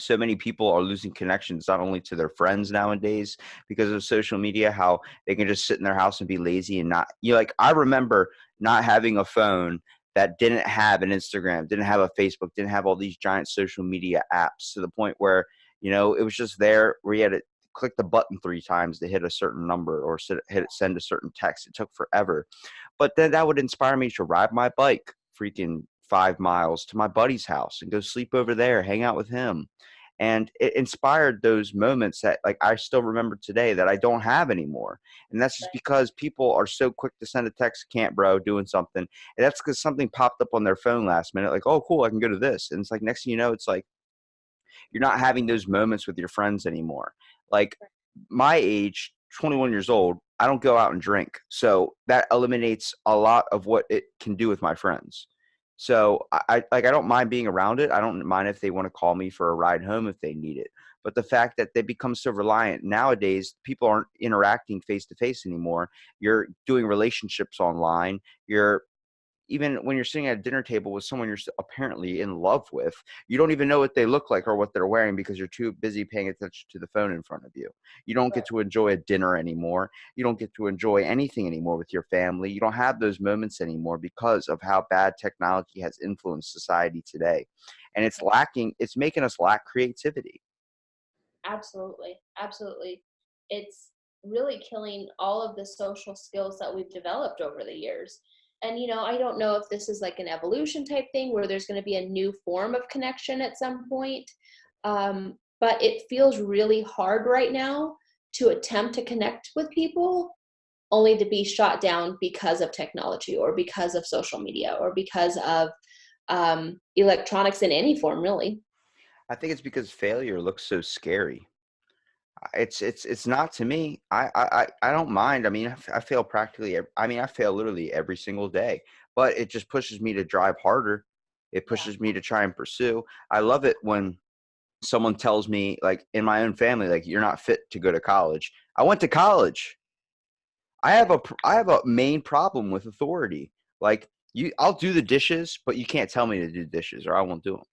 So many people are losing connections not only to their friends nowadays because of social media, how they can just sit in their house and be lazy and not, like I remember not having a phone that didn't have an Instagram, didn't have a Facebook, didn't have all these giant social media apps, to the point where, it was just there where you had to click the button 3 times to hit a certain number, or send a certain text. It took forever. But then that would inspire me to ride my bike freaking 5 miles to my buddy's house and go sleep over there, hang out with him. And it inspired those moments that, like, I still remember today that I don't have anymore. And that's just because people are so quick to send a text, can't bro, doing something. And that's because something popped up on their phone last minute, like, oh cool, I can go to this. And it's like, next thing you know, it's like you're not having those moments with your friends anymore. Like my age, 21 years old, I don't go out and drink. So that eliminates a lot of what it can do with my friends. So I don't mind being around it. I don't mind if they want to call me for a ride home if they need it. But the fact that they become so reliant nowadays, people aren't interacting face to face anymore. You're doing relationships online. You're Even when you're sitting at a dinner table with someone you're apparently in love with, you don't even know what they look like or what they're wearing because you're too busy paying attention to the phone in front of you. You don't get to enjoy a dinner anymore. You don't get to enjoy anything anymore with your family. You don't have those moments anymore because of how bad technology has influenced society today. And it's making us lack creativity. Absolutely. Absolutely. It's really killing all of the social skills that we've developed over the years. And, I don't know if this is like an evolution type thing where there's going to be a new form of connection at some point. But it feels really hard right now to attempt to connect with people only to be shot down because of technology or because of social media or because of electronics in any form, really. I think it's because failure looks so scary. It's not to me. I don't mind. I mean, I fail practically. I mean, I fail literally every single day, but it just pushes me to drive harder. It Yeah. pushes me to try and pursue. I love it when someone tells me, like in my own family, like you're not fit to go to college. I went to college. I have a main problem with authority. Like I'll do the dishes, but you can't tell me to do dishes, or I won't do them.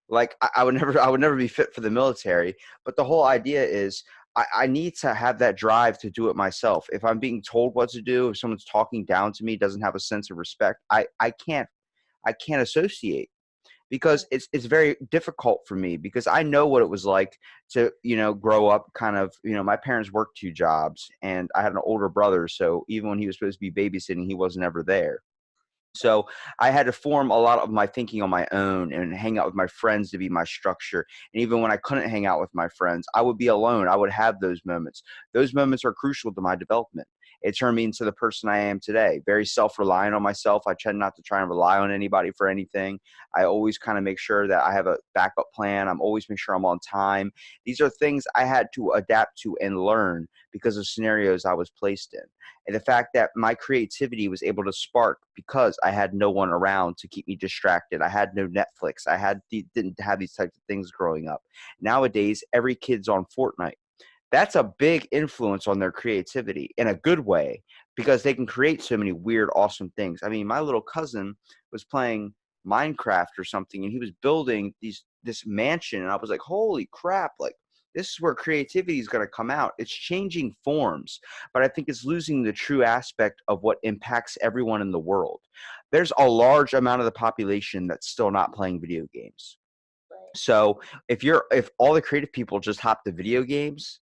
Like I would never be fit for the military. But the whole idea is I need to have that drive to do it myself. If I'm being told what to do, if someone's talking down to me, doesn't have a sense of respect, I can't associate, because it's very difficult for me, because I know what it was like to, grow up kind of, my parents worked 2 jobs and I had an older brother. So even when he was supposed to be babysitting, he wasn't ever there. So I had to form a lot of my thinking on my own and hang out with my friends to be my structure. And even when I couldn't hang out with my friends, I would be alone. I would have those moments. Those moments are crucial to my development. It turned me into the person I am today, very self-reliant on myself. I tend not to try and rely on anybody for anything. I always kind of make sure that I have a backup plan. I'm always make sure I'm on time. These are things I had to adapt to and learn because of scenarios I was placed in. And the fact that my creativity was able to spark because I had no one around to keep me distracted. I had no Netflix. Didn't have these types of things growing up. Nowadays, every kid's on Fortnite. That's a big influence on their creativity in a good way, because they can create so many weird, awesome things. I mean, my little cousin was playing Minecraft or something, and he was building this mansion, and I was like, holy crap, like this is where creativity is going to come out. It's changing forms, but I think it's losing the true aspect of what impacts everyone in the world. There's a large amount of the population that's still not playing video games. Right. So if all the creative people just hop to video games,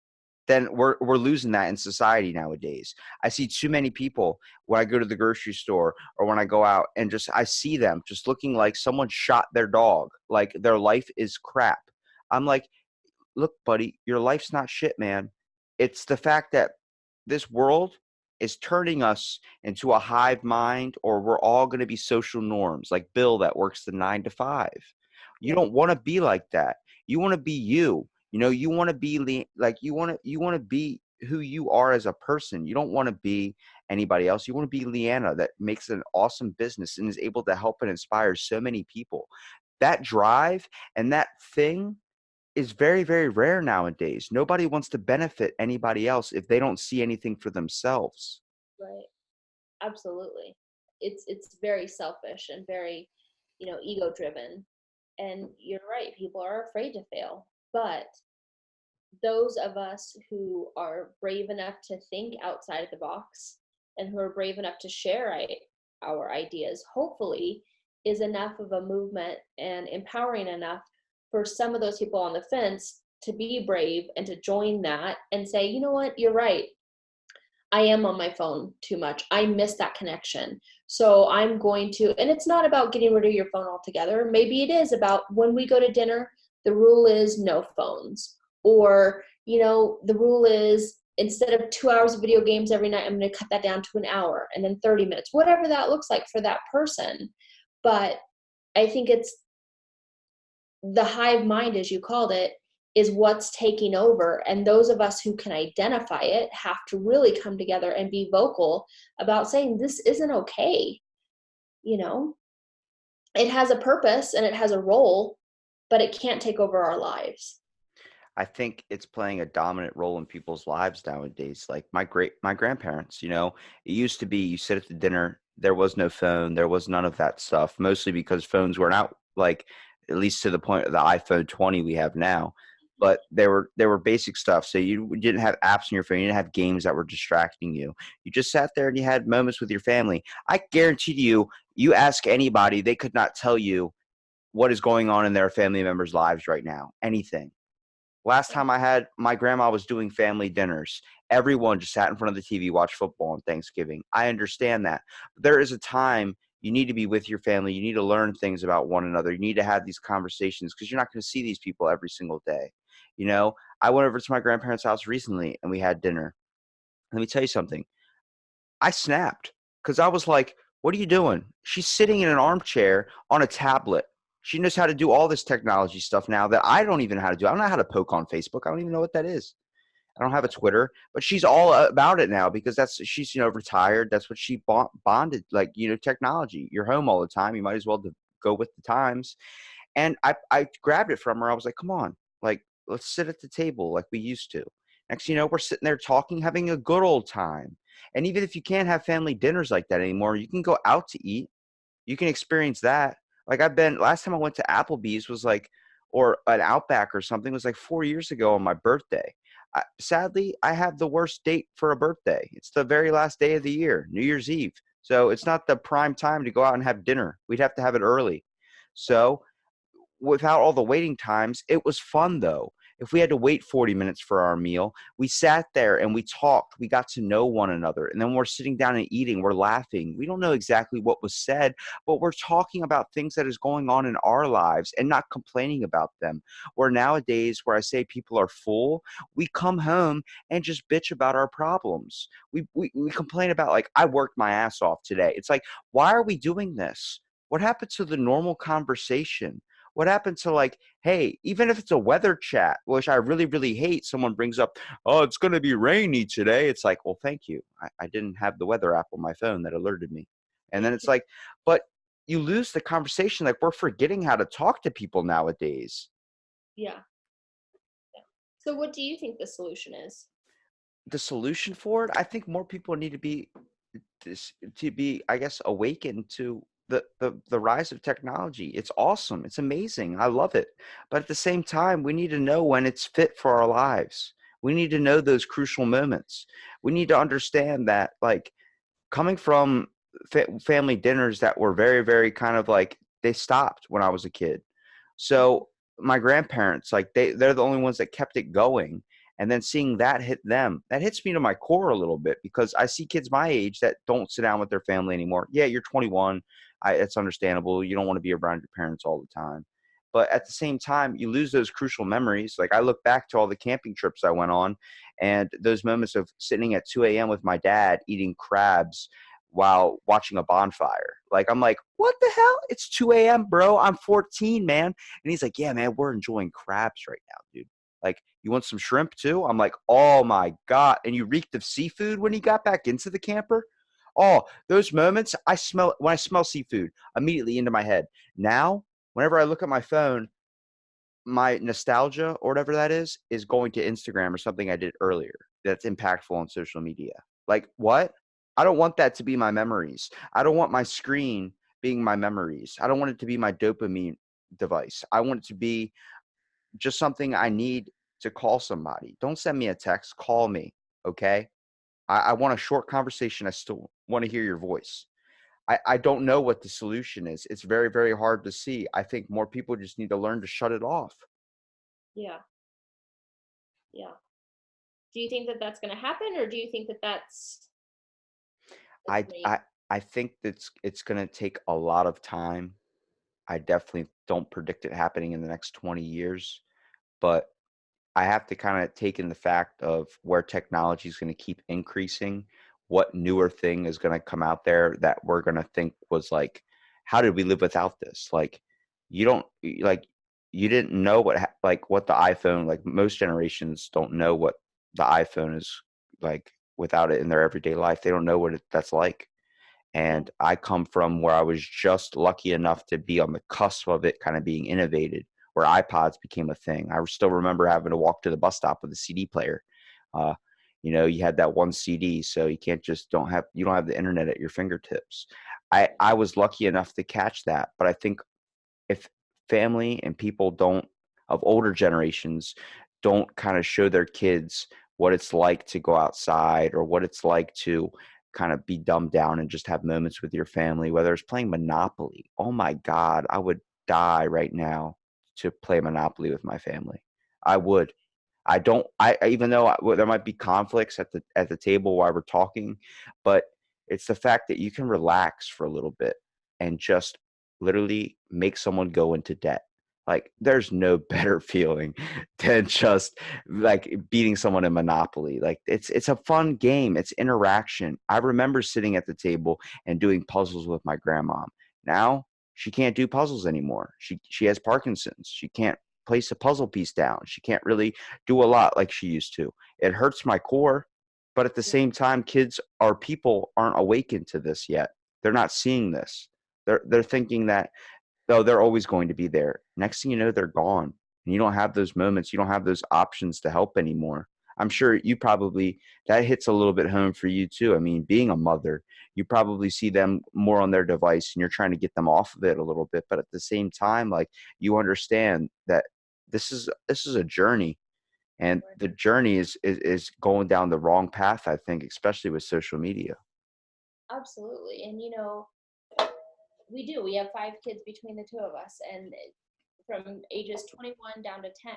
then we're losing that in society nowadays. I see too many people when I go to the grocery store or when I go out, and just I see them just looking like someone shot their dog, like their life is crap. I'm like, look, buddy, your life's not shit, man. It's the fact that this world is turning us into a hive mind, or we're all going to be social norms, like Bill that works the 9 to 5. You Yeah. don't want to be like that. You want to be you. You want to be like you want to be who you are as a person. You don't want to be anybody else. You want to be Leanna that makes an awesome business and is able to help and inspire so many people. That drive and that thing is very, very rare nowadays. Nobody wants to benefit anybody else if they don't see anything for themselves. Right. Absolutely. It's very selfish and very, ego driven. And you're right, people are afraid to fail. But those of us who are brave enough to think outside of the box and who are brave enough to share our ideas, hopefully, is enough of a movement and empowering enough for some of those people on the fence to be brave and to join that and say, you know what, you're right. I am on my phone too much. I miss that connection. So I'm going to, and it's not about getting rid of your phone altogether. Maybe it is about when we go to dinner, the rule is no phones. Or, the rule is instead of 2 hours of video games every night, I'm going to cut that down to an hour and then 30 minutes, whatever that looks like for that person. But I think it's the hive mind, as you called it, is what's taking over. And those of us who can identify it have to really come together and be vocal about saying this isn't okay. It has a purpose and it has a role, but it can't take over our lives. I think it's playing a dominant role in people's lives nowadays. Like my grandparents, it used to be you sit at the dinner, there was no phone, there was none of that stuff, mostly because phones weren't out, like at least to the point of the iPhone 20 we have now. But there were basic stuff. So you didn't have apps on your phone, you didn't have games that were distracting you. You just sat there and you had moments with your family. I guarantee you ask anybody, they could not tell you what is going on in their family members' lives right now. Anything. Last time my grandma was doing family dinners. Everyone just sat in front of the TV, watched football on Thanksgiving. I understand that. But there is a time you need to be with your family. You need to learn things about one another. You need to have these conversations because you're not going to see these people every single day. I went over to my grandparents' house recently and we had dinner. Let me tell you something. I snapped because I was like, what are you doing? She's sitting in an armchair on a tablet. She knows how to do all this technology stuff now that I don't even know how to do. I don't know how to poke on Facebook. I don't even know what that is. I don't have a Twitter, but she's all about it now because she's retired. That's what she bonded, like technology. You're home all the time. You might as well go with the times. And I grabbed it from her. I was like, come on, like let's sit at the table like we used to. Next, we're sitting there talking, having a good old time. And even if you can't have family dinners like that anymore, you can go out to eat. You can experience that. Like last time I went to Applebee's was like, or an Outback or something was like 4 years ago on my birthday. Sadly, I have the worst date for a birthday. It's the very last day of the year, New Year's Eve. So it's not the prime time to go out and have dinner. We'd have to have it early. So without all the waiting times, it was fun though. If we had to wait 40 minutes for our meal, we sat there and we talked. We got to know one another. And then we're sitting down and eating. We're laughing. We don't know exactly what was said, but we're talking about things that is going on in our lives and not complaining about them. Where nowadays, where I say people are full, we come home and just bitch about our problems. We complain about like, I worked my ass off today. It's like, why are we doing this? What happened to the normal conversation? What happened to like, hey, even if it's a weather chat, which I really, really hate, someone brings up, oh, it's going to be rainy today. It's like, well, thank you. I didn't have the weather app on my phone that alerted me. And then it's like, but you lose the conversation. Like we're forgetting how to talk to people nowadays. Yeah. So what do you think the solution is? The solution for it, I think more people need to be, I guess, awakened to the rise of technology. It's awesome. It's amazing. I love it. But at the same time, we need to know when it's fit for our lives. We need to know those crucial moments. We need to understand that, like, coming from family dinners that were very, very kind of like they stopped when I was a kid. So my grandparents, like they're the only ones that kept it going. And then seeing that hit them, that hits me to my core a little bit because I see kids my age that don't sit down with their family anymore. Yeah, you're 21. It's understandable. You don't want to be around your parents all the time. But at the same time, you lose those crucial memories. Like I look back to all the camping trips I went on and those moments of sitting at 2 a.m. with my dad eating crabs while watching a bonfire. Like, I'm like, what the hell? It's 2 a.m., bro. I'm 14, man. And he's like, yeah, man, we're enjoying crabs right now, dude. Like, you want some shrimp too? I'm like, oh my God. And you reeked of seafood when he got back into the camper? Oh, those moments, when I smell seafood, immediately into my head. Now, whenever I look at my phone, my nostalgia or whatever that is going to Instagram or something I did earlier that's impactful on social media. Like what? I don't want that to be my memories. I don't want my screen being my memories. I don't want it to be my dopamine device. I want it to be just something I need to call somebody. Don't send me a text, call me. Okay. I want a short conversation. I still want to hear your voice. I don't know what the solution is. It's very, very hard to see. I think more people just need to learn to shut it off. Yeah. Yeah. Do you think that that's going to happen, or do you think that that's the I dream? I I think it's going to take a lot of time. I definitely don't predict it happening in the next 20 years, but I have to kind of take in the fact of where technology is going to keep increasing, what newer thing is going to come out there that we're going to think was like, how did we live without this? Like, you don't like you didn't know like what the iPhone, like most generations don't know what the iPhone is like without it in their everyday life. They don't know what that's like. Yeah. And I come from where I was just lucky enough to be on the cusp of it kind of being innovated, where iPods became a thing. I still remember having to walk to the bus stop with a CD player. Uh, you had that one CD, so you can't just you don't have the internet at your fingertips. I was lucky enough to catch that, but I think if family and people don't of older generations don't kind of show their kids what it's like to go outside or what it's like to kind of be dumbed down and just have moments with your family, whether it's playing Monopoly. Oh my God, I would die right now to play Monopoly with my family. I would. I don't. Even though well, there might be conflicts at the table while we're talking, but it's the fact that you can relax for a little bit and just literally make someone go into debt. Like there's no better feeling than just like beating someone in Monopoly. Like it's a fun game. It's interaction. I remember sitting at the table and doing puzzles with my grandma. Now she can't do puzzles anymore. She has Parkinson's. She can't place a puzzle piece down. She can't really do a lot like she used to. It hurts my core, but at the same time, kids or people aren't awakened to this yet. They're not seeing this. They're thinking that though they're always going to be there. Next thing you know, they're gone. And you don't have those moments. You don't have those options to help anymore. I'm sure you probably that hits a little bit home for you too. I mean, being a mother, you probably see them more on their device and you're trying to get them off of it a little bit. But at the same time, like you understand that this is a journey and the journey is going down the wrong path, I think, especially with social media. Absolutely. And we have 5 kids between the two of us, and from ages 21 down to 10.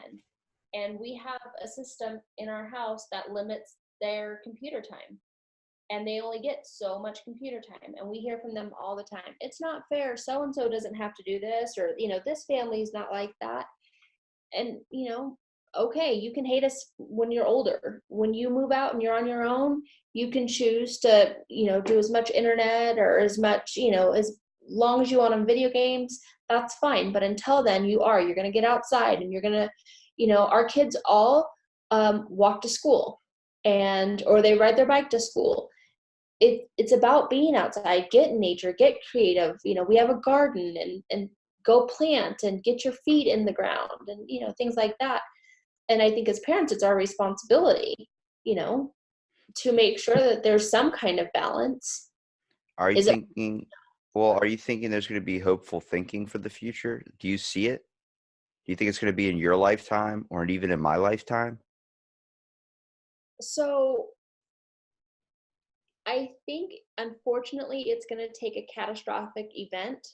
And we have a system in our house that limits their computer time. And they only get so much computer time. And we hear from them all the time. It's not fair. So and so doesn't have to do this, or, this family's not like that. And, okay, you can hate us when you're older. When you move out and you're on your own, you can choose to, do as much internet or as much, as long as you want on video games, that's fine. But until then, you're going to get outside and you're going to, our kids all walk to school or they ride their bike to school. It's about being outside, get in nature, get creative. We have a garden and go plant and get your feet in the ground and, things like that. And I think as parents, it's our responsibility, you know, to make sure that there's some kind of balance. Are you Is it thinking, well, are you thinking there's going to be hopeful thinking for the future? Do you see it? Do you think it's going to be in your lifetime or even in my lifetime? so? I think, unfortunately, it's going to take a catastrophic event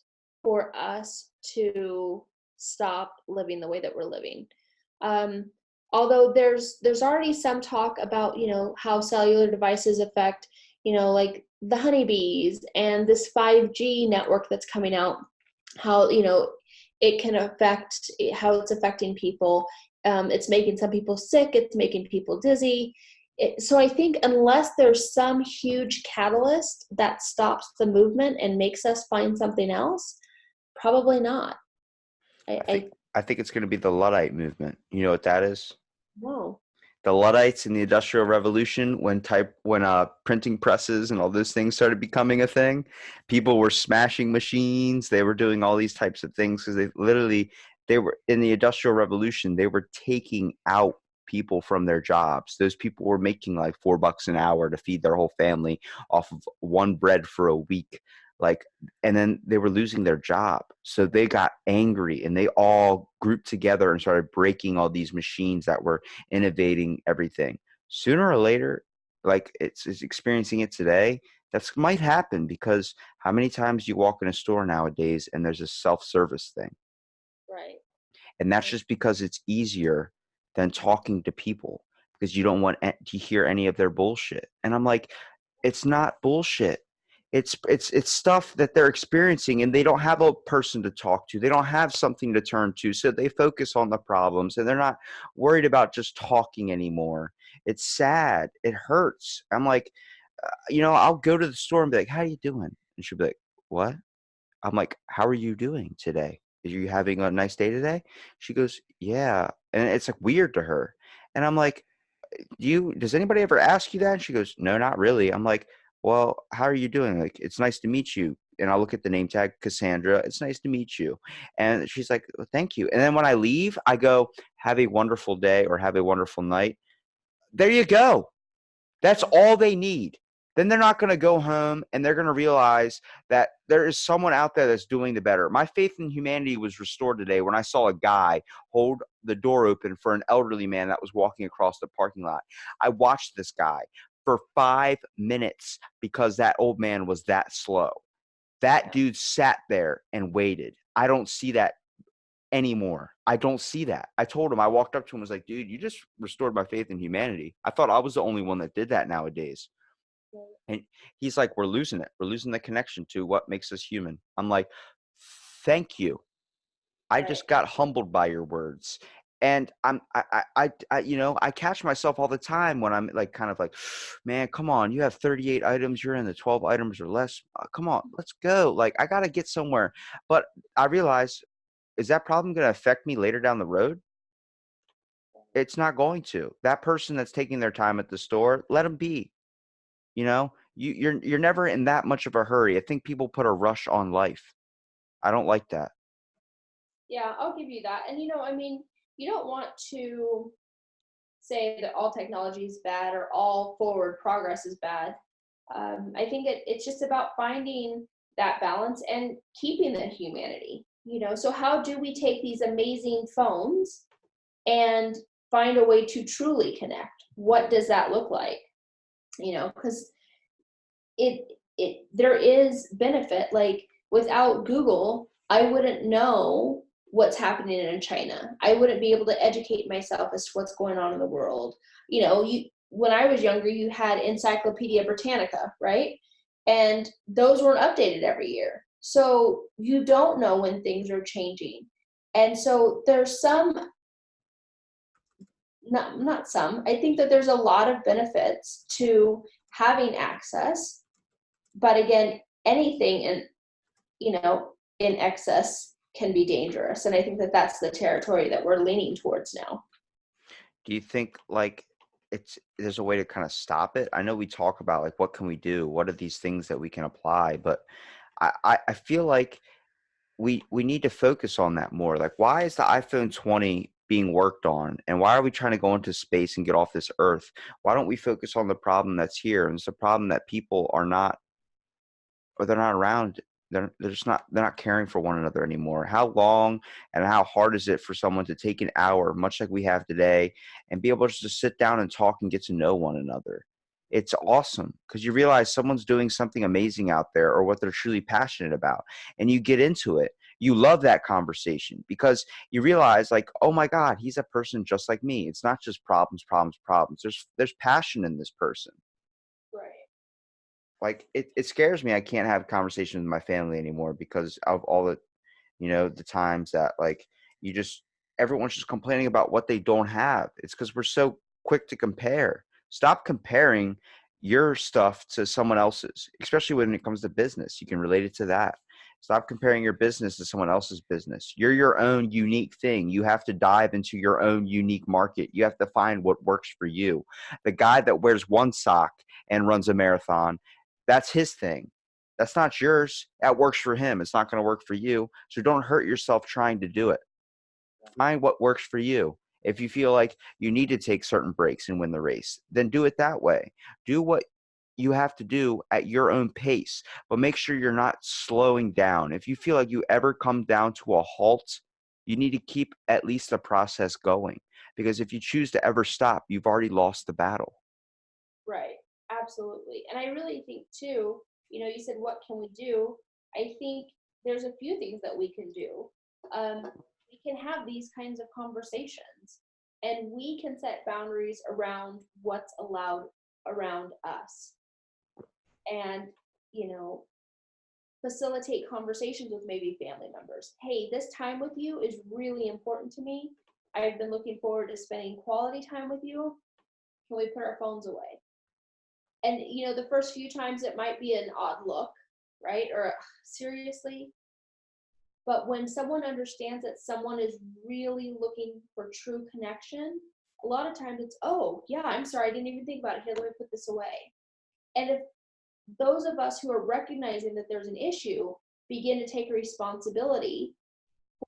for us to stop living the way that we're living. Um, Although there's already some talk about how cellular devices affect like the honeybees and this 5G network that's coming out, how it can affect how it's affecting people. It's making some people sick. It's making people dizzy. So I think unless there's some huge catalyst that stops the movement and makes us find something else, probably not. I think I I think it's going to be the Luddite movement. You know what that is? know. The Luddites in the Industrial Revolution, when printing presses and all those things started becoming a thing, people were smashing machines. They were doing all these types of things because they were in the Industrial Revolution. They were taking out people from their jobs. Those people were making like $4 an hour to feed their whole family off of one bread for a week. Like, and then they were losing their job. So they got angry and they all grouped together and started breaking all these machines that were innovating everything. Sooner or later, like it's experiencing it today, that's might happen, because how many times you walk in a store nowadays and there's a self-service thing? Right. And that's Right. just because it's easier than talking to people, because you don't want to hear any of their bullshit. And I'm like, it's not bullshit. It's stuff that they're experiencing, and they don't have a person to talk to. They don't have something to turn to. So they focus on the problems, and they're not worried about just talking anymore. It's sad. It hurts. I'm like, I'll go to the store and be like, "How you doing?" And she'll be like, "What?" I'm like, "How are you doing today? Are you having a nice day today?" She goes, "Yeah." And it's like weird to her. And I'm like, does anybody ever ask you that? And she goes, "No, not really." I'm like, "Well, how are you doing? Like, it's nice to meet you." And I'll look at the name tag, Cassandra. "It's nice to meet you." And she's like, "Well, thank you." And then when I leave, I go, "Have a wonderful day," or "Have a wonderful night." There you go. That's Yeah. all they need. Then they're not going to go home and they're going to realize that there is someone out there that's doing the better. My faith in humanity was restored today when I saw a guy hold the door open for an elderly man that was walking across the parking lot. I watched this guy for 5 minutes because that old man was that slow. That Yeah. dude sat there and waited. I don't see that anymore. I don't see that. I told him, I walked up to him, was like, "Dude, you just restored my faith in humanity. I thought I was the only one that did that nowadays." Right. And he's like, "We're losing it. We're losing the connection to what makes us human." I'm like, "Thank you. I Right. just got humbled by your words." And I catch myself all the time when I'm like, kind of like, "Man, come on, you have 38 items. You're in the 12 items or less. Come on, let's go. Like, I got to get somewhere." But I realize, is that problem going to affect me later down the road? It's not going to. That person that's taking their time at the store, let them be. You're never in that much of a hurry. I think people put a rush on life. I don't like that. Yeah, I'll give you that. And I mean, you don't want to say that all technology is bad or all forward progress is bad. I think it's just about finding that balance and keeping the humanity. So how do we take these amazing phones and find a way to truly connect? What does that look like? Because there is benefit. Like, without Google, I wouldn't know what's happening in China. I wouldn't be able to educate myself as to what's going on in the world. You when I was younger, you had Encyclopedia Britannica, right? And those weren't updated every year. So you don't know when things are changing. And so there's not some, I think that there's a lot of benefits to having access, but again, anything in excess can be dangerous, and I think that that's the territory that we're leaning towards now. Do you think, like, there's a way to kind of stop it? I know we talk about, like, what can we do? What are these things that we can apply? But I feel like we need to focus on that more. Like, why is the iPhone 20 being worked on? And why are we trying to go into space and get off this earth? Why don't we focus on the problem that's here? And it's a problem that people are not, or they're not around. They're not caring for one another anymore. How long and how hard is it for someone to take an hour, much like we have today, and be able to just sit down and talk and get to know one another? It's awesome, because you realize someone's doing something amazing out there, or what they're truly passionate about, and you get into it. You love that conversation because you realize, like, oh my God, he's a person just like me. It's not just problems, problems, problems. There's passion in this person. Right. Like, it scares me I can't have conversations with my family anymore because of all the times that, like, you just everyone's just complaining about what they don't have. It's because we're so quick to compare. Stop comparing your stuff to someone else's, especially when it comes to business. You can relate it to that. Stop comparing your business to someone else's business. You're your own unique thing. You have to dive into your own unique market. You have to find what works for you. The guy that wears one sock and runs a marathon, that's his thing. That's not yours. That works for him. It's not going to work for you. So don't hurt yourself trying to do it. Find what works for you. If you feel like you need to take certain breaks and win the race, then do it that way. Do what you have to do at your own pace, but make sure you're not slowing down. If you feel like you ever come down to a halt, you need to keep at least the process going, because if you choose to ever stop, you've already lost the battle. Right. Absolutely. And I really think too, you said, what can we do? I think there's a few things that we can do. We can have these kinds of conversations, and we can set boundaries around what's allowed around us, and, you know, facilitate conversations with maybe family members. Hey, this time with you is really important to me. I've been looking forward to spending quality time with you. Can we put our phones away? And the first few times it might be an odd look, right? Or seriously. But when someone understands that someone is really looking for true connection, a lot of times it's, oh yeah, I'm sorry, I didn't even think about it. Here, let me put this away. And if those of us who are recognizing that there's an issue begin to take responsibility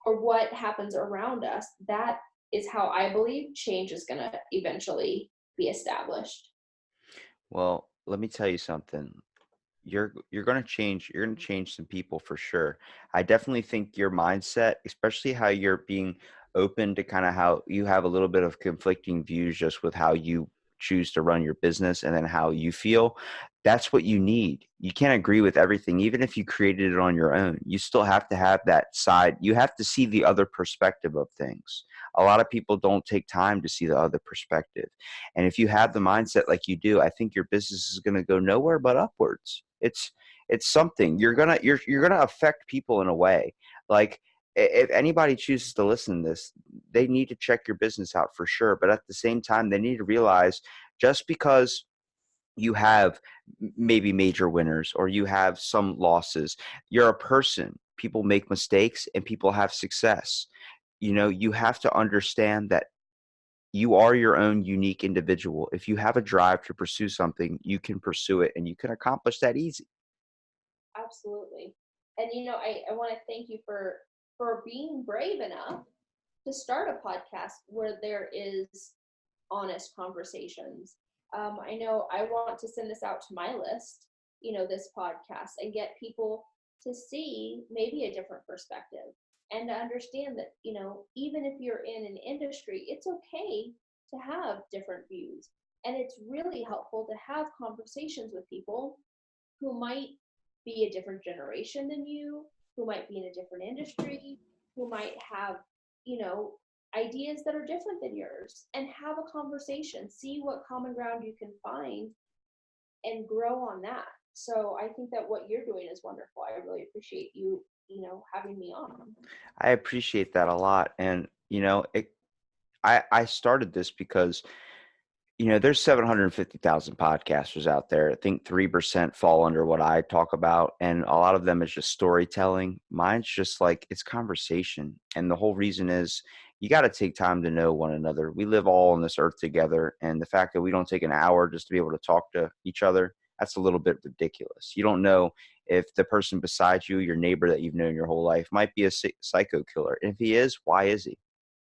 for what happens around us, that is how I believe change is going to eventually be established. Well, let me tell you something. You're going to change, you're going to change some people for sure. I definitely think your mindset, especially how you're being open to kind of how you have a little bit of conflicting views just with how you choose to run your business and then how you feel, that's what you need. You can't agree with everything. Even if you created it on your own, you still have to have that side. You have to see the other perspective of things. A lot of people don't take time to see the other perspective. And if you have the mindset like you do, I think your business is going to go nowhere but upwards. It's something you're gonna affect people in a way. Like, if anybody chooses to listen to this, they need to check your business out for sure. But at the same time, they need to realize, just because you have maybe major winners or you have some losses, you're a person. People make mistakes and people have success. You have to understand that you are your own unique individual. If you have a drive to pursue something, you can pursue it and you can accomplish that easy. Absolutely. And I want to thank you for being brave enough to start a podcast where there is honest conversations. I know I want to send this out to my list, this podcast, and get people to see maybe a different perspective, and to understand that, even if you're in an industry, it's okay to have different views. And it's really helpful to have conversations with people who might be a different generation than you, who might be in a different industry, who might have, ideas that are different than yours, and have a conversation, see what common ground you can find, and grow on that. So I think that what you're doing is wonderful. I really appreciate you, having me on. I appreciate that a lot. And, I started this because, there's 750,000 podcasters out there. I think 3% fall under what I talk about. And a lot of them is just storytelling. Mine's just like, it's conversation. And the whole reason is, you got to take time to know one another. We live all on this earth together. And the fact that we don't take an hour just to be able to talk to each other, that's a little bit ridiculous. You don't know if the person beside you, your neighbor that you've known your whole life, might be a psycho killer. And if he is, why is he?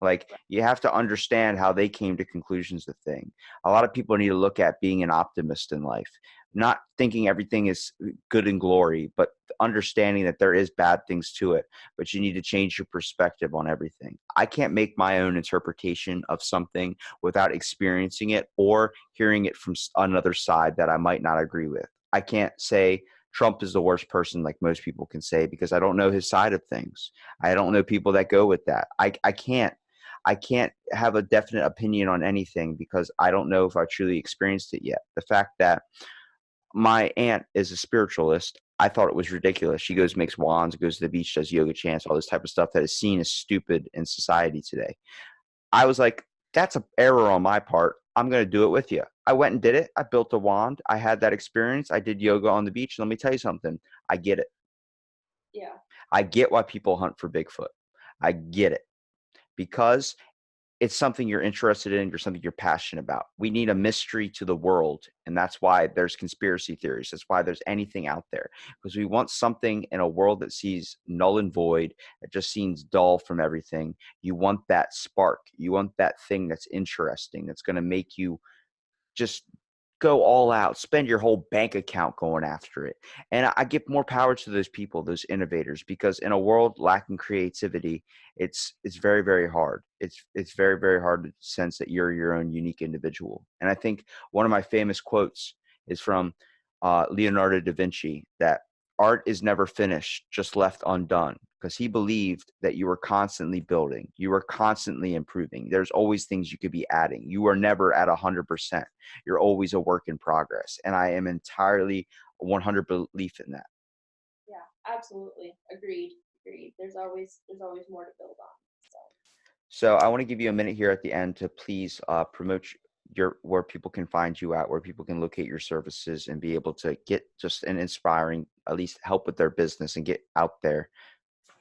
Like, you have to understand how they came to conclusions of things. A lot of people need to look at being an optimist in life, not thinking everything is good and glory, but understanding that there is bad things to it. But you need to change your perspective on everything. I can't make my own interpretation of something without experiencing it or hearing it from another side that I might not agree with. I can't say Trump is the worst person like most people can say, because I don't know his side of things. I don't know people that go with that. I can't have a definite opinion on anything because I don't know if I truly experienced it yet. The fact that my aunt is a spiritualist, I thought it was ridiculous. She goes, makes wands, goes to the beach, does yoga chants, all this type of stuff that is seen as stupid in society today. I was like, that's an error on my part. I'm going to do it with you. I went and did it. I built a wand. I had that experience. I did yoga on the beach. Let me tell you something. I get it. Yeah. I get why people hunt for Bigfoot. I get it, because it's something you're interested in, you're something you're passionate about. We need a mystery to the world, and that's why there's conspiracy theories. That's why there's anything out there, because we want something in a world that sees null and void, that just seems dull from everything. You want that spark. You want that thing that's interesting, that's going to make you just go all out, spend your whole bank account going after it. And I give more power to those people, those innovators, because in a world lacking creativity, it's very, very hard. It's very, very hard to sense that you're your own unique individual. And I think one of my famous quotes is from Leonardo da Vinci, that art is never finished, just left undone, because he believed that you were constantly building, you were constantly improving. There's always things you could be adding. You are never at 100%. You're always a work in progress. And I am entirely 100 belief in that. Yeah, absolutely. Agreed. There's always more to build on. So I want to give you a minute here at the end to please promote where people can find you at, where people can locate your services and be able to get just an inspiring, at least help with their business and get out there.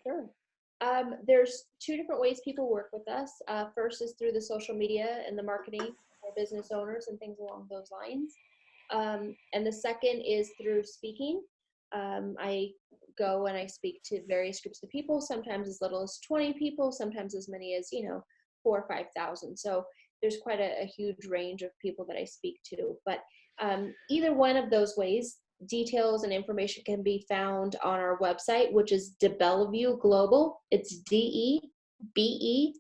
Sure. There's two different ways people work with us. First is through the social media and the marketing for business owners and things along those lines. And the second is through speaking. I go and I speak to various groups of people, sometimes as little as 20 people, sometimes as many as, 4,000 or 5,000. So there's quite a huge range of people that I speak to. But either one of those ways, details and information can be found on our website, which is DeBellevue Global. It's DeBellevue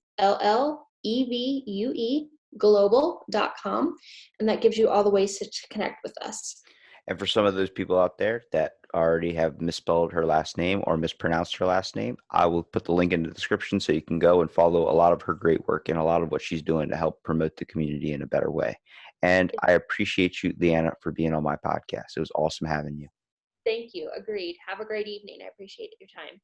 global.com. And that gives you all the ways to connect with us. And for some of those people out there that already have misspelled her last name or mispronounced her last name, I will put the link in the description so you can go and follow a lot of her great work and a lot of what she's doing to help promote the community in a better way. And I appreciate you, Leanna, for being on my podcast. It was awesome having you. Thank you. Agreed. Have a great evening. I appreciate your time.